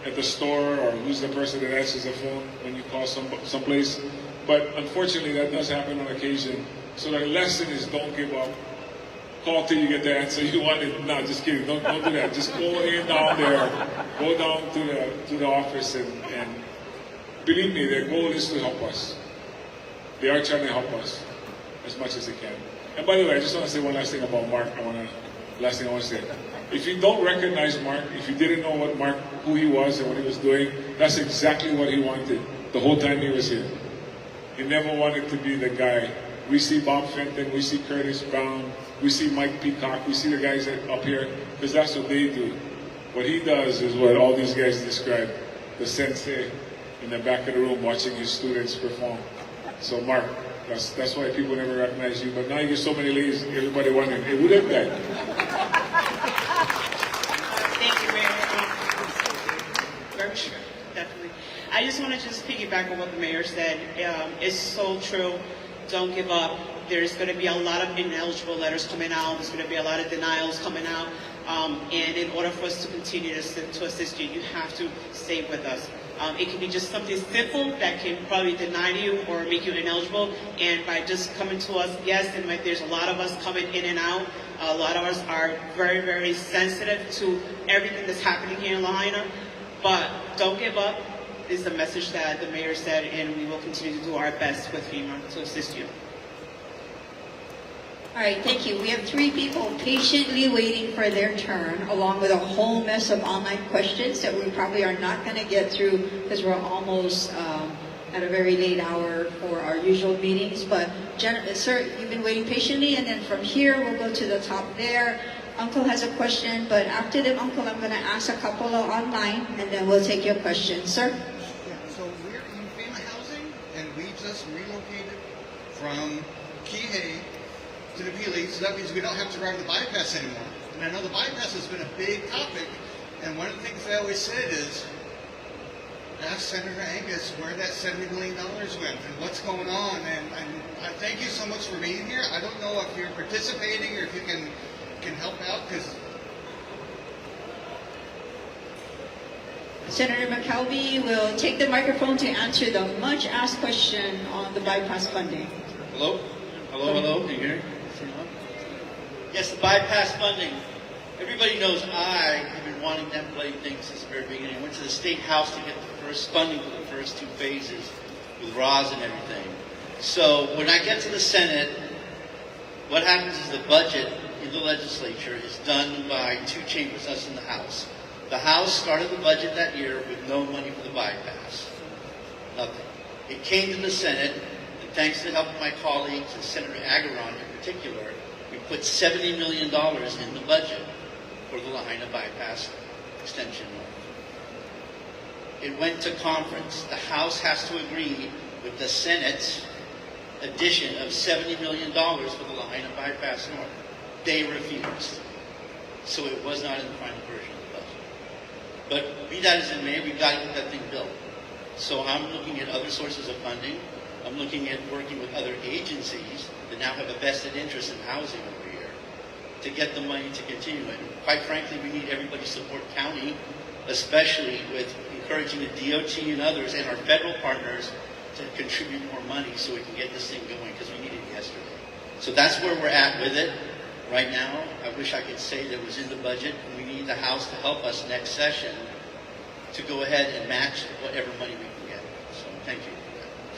at the store, or who's the person that answers the phone when you call someplace. But unfortunately, that does happen on occasion. So the lesson is don't give up. Call till you get the answer you wanted. No, just kidding. Don't do that. Just go down there. Go down to the office and believe me, their goal is to help us. They are trying to help us as much as they can. And by the way, I just want to say one last thing about Mark. Last thing I want to say. If you don't recognize Mark, if you didn't know who he was and what he was doing, that's exactly what he wanted the whole time he was here. He never wanted to be the guy. We see Bob Fenton, we see Curtis Brown, we see Mike Peacock, we see the guys up here, because that's what they do. What he does is what all these guys describe, the sensei in the back of the room watching his students perform. So Mark, that's why people never recognize you. But now you get so many ladies, everybody wondering, hey, who that guy? Thank you, Mayor. Very sure, definitely. I just want to piggyback on what the mayor said. It's so true. Don't give up. There's going to be a lot of ineligible letters coming out. There's going to be a lot of denials coming out. And in order for us to continue to assist you, you have to stay with us. It can be just something simple that can probably deny you or make you ineligible. And by just coming to us, yes, and there's a lot of us coming in and out. A lot of us are very, very sensitive to everything that's happening here in Lahaina. But don't give up is the message that the mayor said, and we will continue to do our best with FEMA to assist you. All right, thank you. We have 3 people patiently waiting for their turn, along with a whole mess of online questions that we probably are not going to get through because we're almost at a very late hour for our usual meetings. But, sir, you've been waiting patiently, and then from here we'll go to the top there. Uncle has a question, but after them, Uncle, I'm going to ask a couple of online, and then we'll take your questions. Sir? Yeah, so we're in FEMA housing, and we just relocated from Kihei to the Pili, so that means we don't have to drive the bypass anymore. And I know the bypass has been a big topic, and one of the things I always said is, ask Senator Angus where that $70 million went and what's going on. And I thank you so much for being here. I don't know if you're participating or if you can help out, because Senator McKelvey will take the microphone to answer the much asked question on the bypass funding. Hello? Hello? Can you hear me? Yes, the bypass funding. Everybody knows I have been wanting them bloody things since the very beginning. I went to the State House to get the first funding for the first 2 phases with ROS and everything. So when I get to the Senate, what happens is the budget in the legislature is done by 2 chambers, us and the House. The House started the budget that year with no money for the bypass. Nothing. It came to the Senate, and thanks to the help of my colleagues and Senator Agaron in particular, we put $70 million in the budget for the Lahaina bypass extension. It went to conference. The House has to agree with the Senate's addition of $70 million for the Lahaina bypass north. They refused. So it was not in the final version of the budget. But be that as it may, we've got to get that thing built. So I'm looking at other sources of funding. I'm looking at working with other agencies that now have a vested interest in housing over here to get the money to continue it. Quite frankly, we need everybody's support, county, especially with encouraging the DOT and others and our federal partners to contribute more money so we can get this thing going, because we need it yesterday. So that's where we're at with it right now. I wish I could say that it was in the budget. We need the House to help us next session to go ahead and match whatever money we can get. So thank you.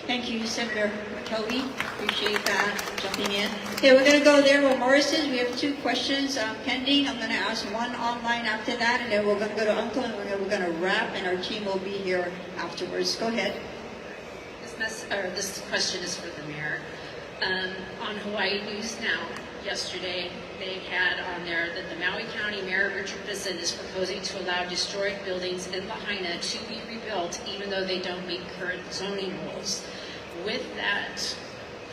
Thank you, Senator McKelvey. Appreciate that, jumping in. Okay, we're going to go there with Morris's. We have 2 questions pending. I'm going to ask one online after that, and then we're going to go to Uncle, and we're going to wrap, and our team will be here afterwards. Go ahead. This question is for the mayor. On Hawaii News Now, yesterday, they had on there that the Maui County Mayor Richard Bisson is proposing to allow destroyed buildings in Lahaina to be rebuilt even though they don't meet current zoning rules. With that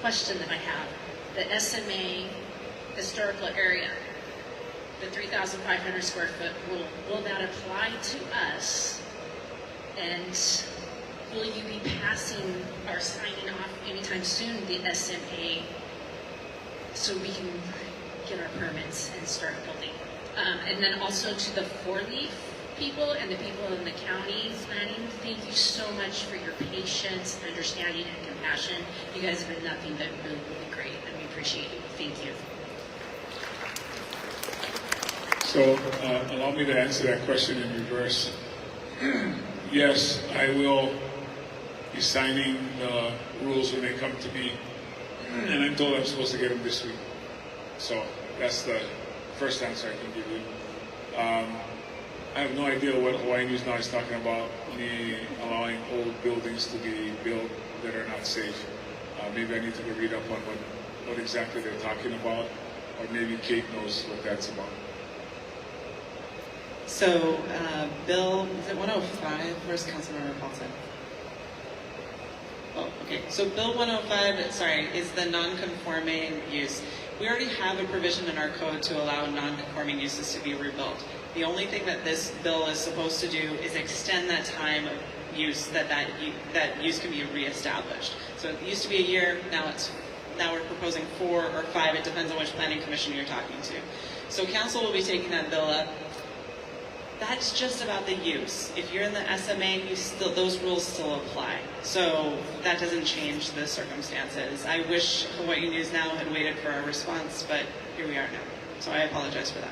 question that I have, the SMA historical area, the 3,500 square foot rule, will that apply to us? And will you be passing or signing off anytime soon the SMA so we can get our permits and start building? And then also to the four-leaf people and the people in the county planning, thank you so much for your patience, understanding, and compassion. You guys have been nothing but really, really great, and we appreciate you. Thank you. So allow me to answer that question in reverse. Yes, I will be signing the rules when they come to me, and I'm told I'm supposed to get them this week. So that's the first answer I can give you. I have no idea what Hawaii News Now is talking about, me allowing old buildings to be built that are not safe. Maybe I need to go read up on what exactly they're talking about, or maybe Kate knows what that's about. So, Bill, is it 105? Where's Councilmember Paulson? Oh, okay. So Bill 105, sorry, is the non-conforming use. We already have a provision in our code to allow non-conforming uses to be rebuilt. The only thing that this bill is supposed to do is extend that time of use that use can be reestablished. So it used to be a year, now we're proposing 4 or 5, it depends on which planning commission you're talking to. So council will be taking that bill up. That's just about the use. If you're in the SMA, those rules still apply. So that doesn't change the circumstances. I wish Hawaii News Now had waited for our response, but here we are now. So I apologize for that.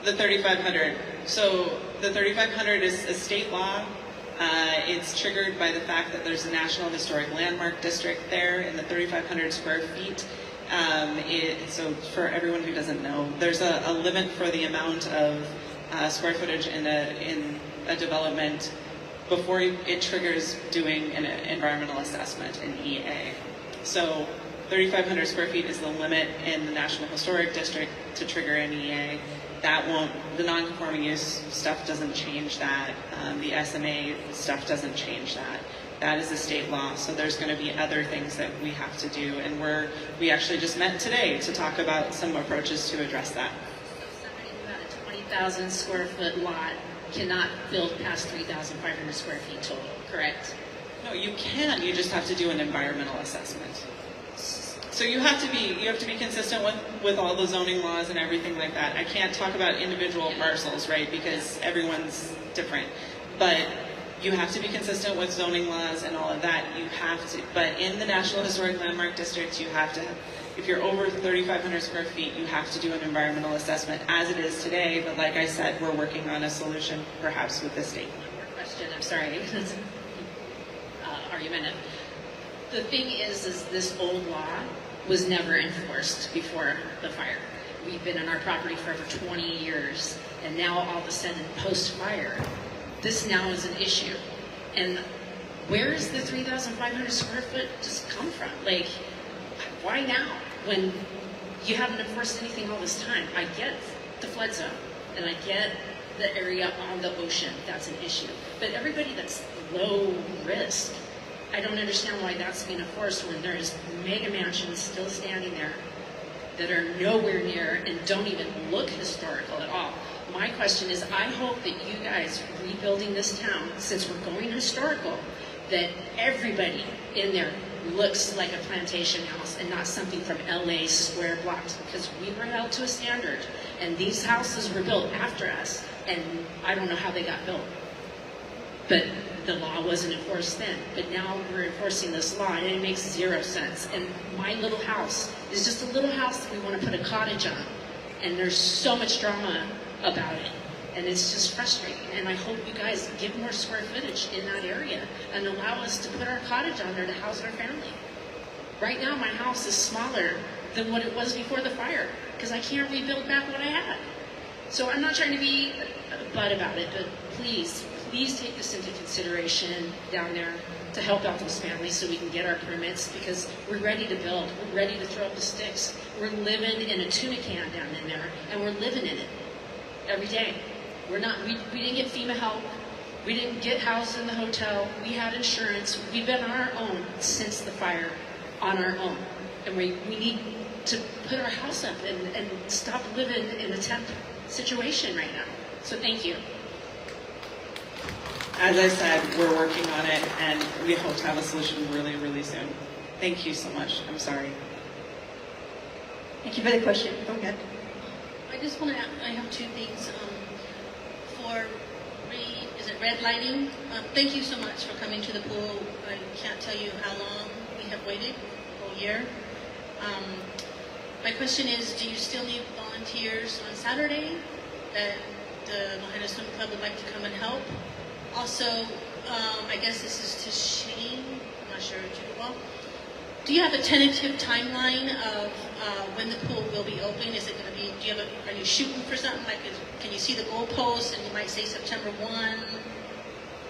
The 3,500. So the 3,500 is a state law. It's triggered by the fact that there's a National Historic Landmark District there in the 3,500 square feet. So for everyone who doesn't know, there's a limit for the amount of square footage in a development before it triggers doing an environmental assessment, an EA. So 3,500 square feet is the limit in the National Historic District to trigger an EA. The non-conforming use stuff doesn't change that. The SMA stuff doesn't change that. That is a state law, so there's going to be other things that we have to do, and we actually just met today to talk about some approaches to address that. So somebody who had a 20,000 square foot lot cannot build past 3,500 square feet total, correct? No, you can. You just have to do an environmental assessment. So you have to be consistent with all the zoning laws and everything like that. I can't talk about individual parcels, right? Because everyone's different. But you have to be consistent with zoning laws and all of that. You have to. But in the National Historic Landmark District, you have to. If you're over 3,500 square feet, you have to do an environmental assessment as it is today. But like I said, we're working on a solution, perhaps with the state. One more question. I'm sorry. Argumentative. The thing is this old law was never enforced before the fire. We've been on our property for over 20 years, and now all of a sudden, post-fire, this now is an issue. And where is the 3,500 square foot just come from? Like, why now? When you haven't enforced anything all this time. I get the flood zone, and I get the area on the ocean, that's an issue. But everybody that's low risk, I don't understand why that's being enforced when there's mega mansions still standing there that are nowhere near and don't even look historical at all. My question is, I hope that you guys rebuilding this town, since we're going historical, that everybody in there looks like a plantation house and not something from LA square blocks, because we were held to a standard and these houses were built after us, and I don't know how they got built. But the law wasn't enforced then. But now we're enforcing this law, and it makes zero sense. And my little house is just a little house that we want to put a cottage on. And there's so much drama about it. And it's just frustrating. And I hope you guys give more square footage in that area and allow us to put our cottage on there to house our family. Right now, my house is smaller than what it was before the fire, because I can't rebuild back what I had. So I'm not trying to be a butt about it, but please, please take this into consideration down there to help out those families so we can get our permits, because we're ready to build. We're ready to throw up the sticks. We're living in a tuna can down in there, and we're living in it every day. We didn't get FEMA help. We didn't get housed in the hotel. We had insurance. We've been on our own since the fire, on our own. And we need to put our house up and stop living in a temp situation right now. So thank you. As I said, we're working on it, and we hope to have a solution really, really soon. Thank you so much. I'm sorry. Thank you for the question. Go ahead. I just want to, I have two things. For is it red lighting? Thank you so much for coming to the pool. I can't tell you how long we have waited, a whole year. My question is, do you still need volunteers on Saturday that the Lahaina Swim Club would like to come and help? Also, I guess this is to Shane, I'm not sure, do you have a tentative timeline of when the pool will be open? Is it going to be, are you shooting for something? Like, can you see the goalposts and you might say September 1,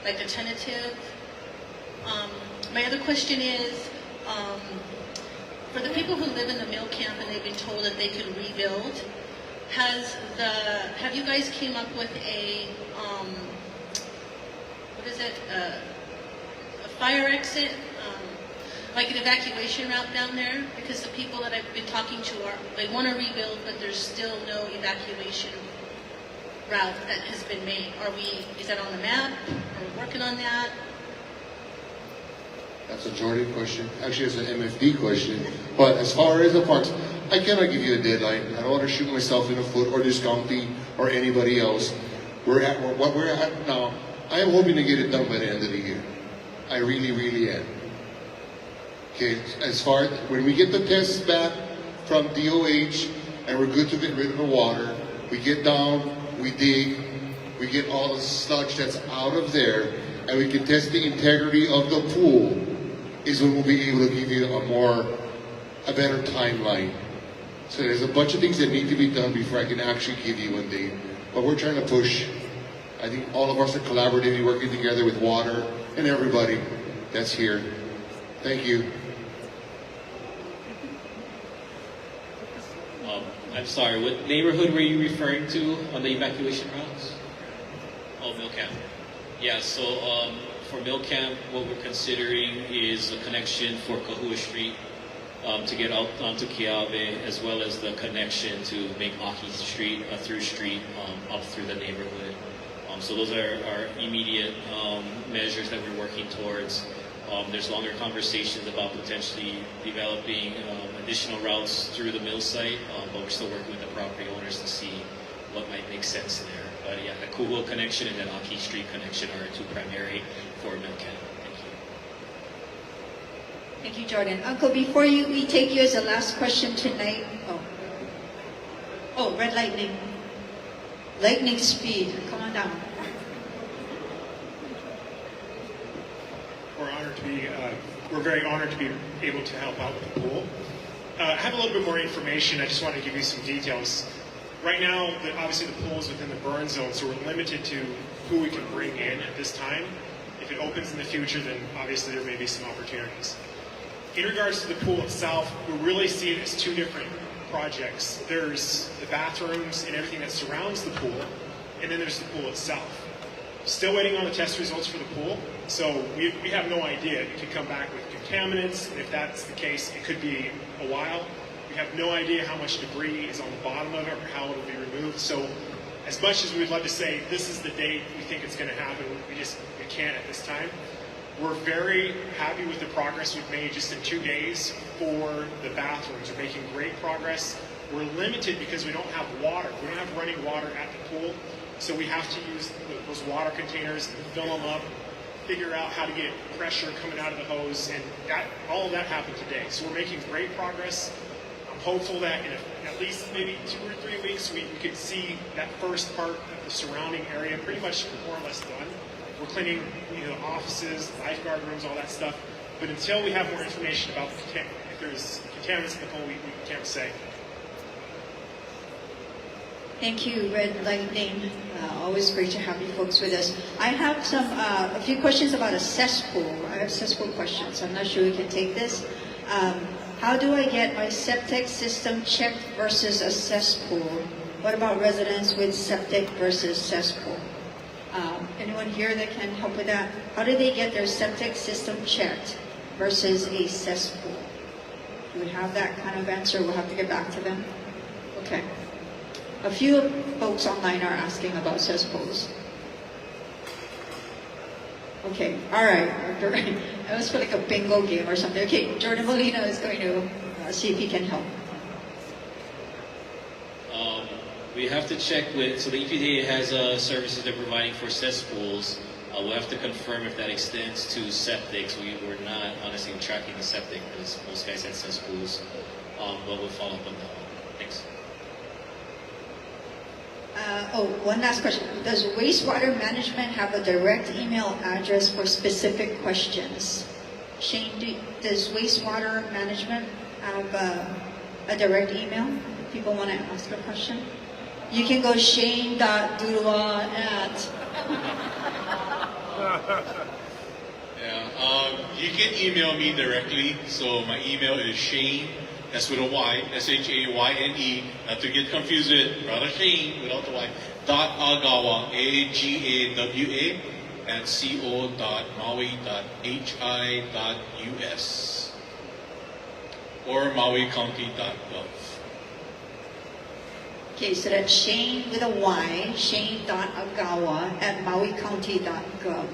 like a tentative? My other question is, for the people who live in the mill camp and they've been told that they can rebuild, have you guys came up with a, what is it, a fire exit? Like an evacuation route down there, because the people that I've been talking to they want to rebuild, but there's still no evacuation route that has been made. Is that on the map? Are we working on that? That's a Jordan question. Actually, it's an MFD question. But as far as the parks, I cannot give you a deadline. I don't want to shoot myself in the foot or this county or anybody else. What we're at now, I am hoping to get it done by the end of the year. I really, really am. Okay, as far when we get the tests back from DOH and we're good to get rid of the water, we get down, we dig, we get all the sludge that's out of there, and we can test the integrity of the pool, is when we'll be able to give you a better timeline. So there's a bunch of things that need to be done before I can actually give you a date. But we're trying to push. I think all of us are collaboratively working together with water and everybody that's here. Thank you. I'm sorry, what neighborhood were you referring to on the evacuation routes? Oh, Mill Camp. Yeah, so for Mill Camp, what we're considering is a connection for Kahua Street to get out onto Kiawe, as well as the connection to make Aki Street a through street up through the neighborhood. So those are our immediate measures that we're working towards. There's longer conversations about potentially developing additional routes through the mill site, but we're still working with the property owners to see what might make sense there. But yeah, the Kuhua connection and then Aki Street connection are two primary for Mill Camp. Thank you. Thank you, Jordan. Uncle, before we take you as the last question tonight. Oh, red lightning. Lightning speed. Come on down. We're very honored to be able to help out with the pool. I have a little bit more information. I just want to give you some details. Right now, obviously the pool is within the burn zone, so we're limited to who we can bring in at this time. If it opens in the future, then obviously there may be some opportunities. In regards to the pool itself, we really see it as two different projects. There's the bathrooms and everything that surrounds the pool, and then there's the pool itself. Still waiting on the test results for the pool, so we have no idea. It could come back with contaminants, and if that's the case, it could be a while. We have no idea how much debris is on the bottom of it or how it will be removed. So as much as we would love to say, this is the date we think it's going to happen, we can't at this time. We're very happy with the progress we've made just in 2 days for the bathrooms. We're making great progress. We're limited because we don't have water. We don't have running water at the pool. So we have to use those water containers and fill them up, figure out how to get pressure coming out of the hose, and all of that happened today. So we're making great progress. I'm hopeful that in at least maybe 2 or 3 weeks we could see that first part of the surrounding area pretty much more or less done. We're cleaning the offices, lifeguard rooms, all that stuff. But until we have more information about if there's contaminants in the pool, we can't say. Thank you, Red Lightning. Always great to have you folks with us. I have a few questions about a cesspool. I have cesspool questions. I'm not sure we can take this. How do I get my septic system checked versus a cesspool? What about residents with septic versus cesspool? Anyone here that can help with that? How do they get their septic system checked versus a cesspool? Do we have that kind of answer? We'll have to get back to them. Okay. A few folks online are asking about cesspools. Okay, all right. That was like a bingo game or something. Okay, Jordan Molina is going to see if he can help. We have to check with, so the EPA has services they're providing for cesspools. We'll have to confirm if that extends to septics. We're not honestly tracking the septic because most guys had cesspools, but we'll follow up on that one. Thanks. One last question. Does wastewater management have a direct email address for specific questions? Shane, does wastewater management have a direct email? People want to ask a question? You can go shane.dudua at... You can email me directly. So my email is Shane, that's with a Y, SHAYNE, not to get confused with Brother Shane without the Y, .agawa, AGAWA, at co.maui.hi.us or mauicounty.gov. Okay, so that's Shane with a Y, shane.agawa at mauicounty.gov.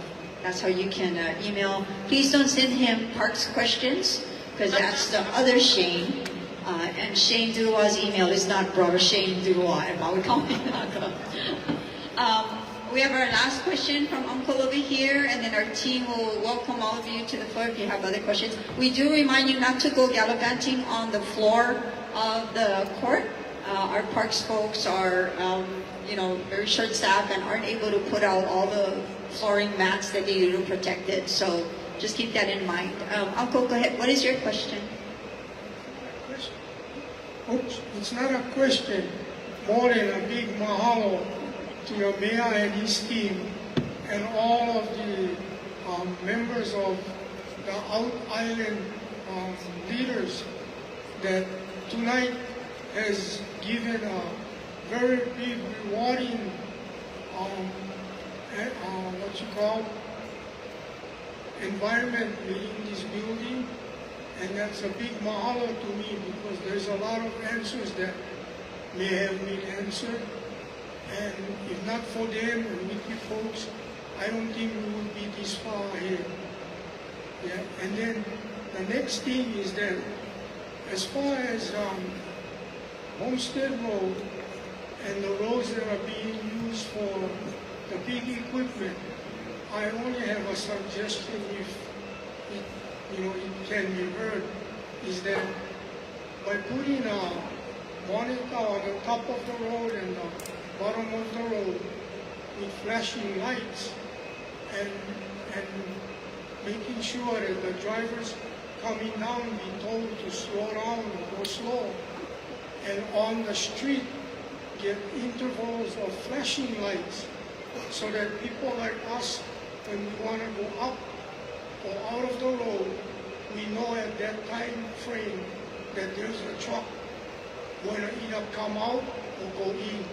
That's how you can email. Please don't send him Parks questions, because that's the other Shane. And Shane Durua's email is not Brother Shane Durua at mauicounty.gov. We have our last question from Uncle over here, and then our team will welcome all of you to the floor if you have other questions. We do remind you not to go gallivanting on the floor of the court. Our parks folks are, very short-staffed and aren't able to put out all the flooring mats that they do to protect it. So just keep that in mind. Uncle, go ahead. What is your question? Oops, it's not a question. More than a big mahalo to your mayor and his team and all of the members of the Out Island leaders that tonight has given a very big rewarding environment within this building, and that's a big mahalo to me because there's a lot of answers that may have been answered, and if not for them and with you folks, I don't think we would be this far ahead. Yeah, and then the next thing is that as far as Homestead Road and the roads that are being used for the big equipment, I only have a suggestion if it can be heard, is that by putting a monitor on the top of the road and the bottom of the road with flashing lights and making sure that the drivers coming down be told to slow down or go slow, and on the street get intervals of flashing lights so that people like us, when we want to go up or out of the road, we know at that time frame that there's a truck going to either come out or go in.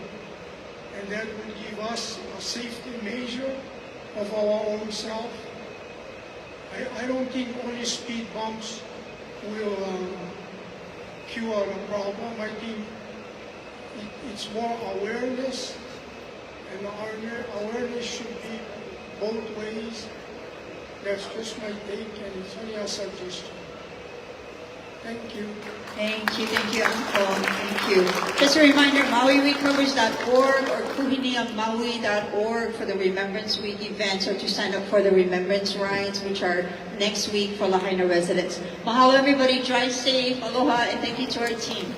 And that would give us a safety measure of our own self. I don't think only speed bumps will cure the problem. I think it's more awareness, and the awareness should be both ways. That's just my take, and it's only a suggestion. Thank you. Thank you, Uncle. Thank you. Just a reminder, MauiRecovers.org or KuhiniaMaui.org for the Remembrance Week events, or to sign up for the Remembrance Rides, which are next week for Lahaina residents. Mahalo, everybody. Drive safe. Aloha, and thank you to our team.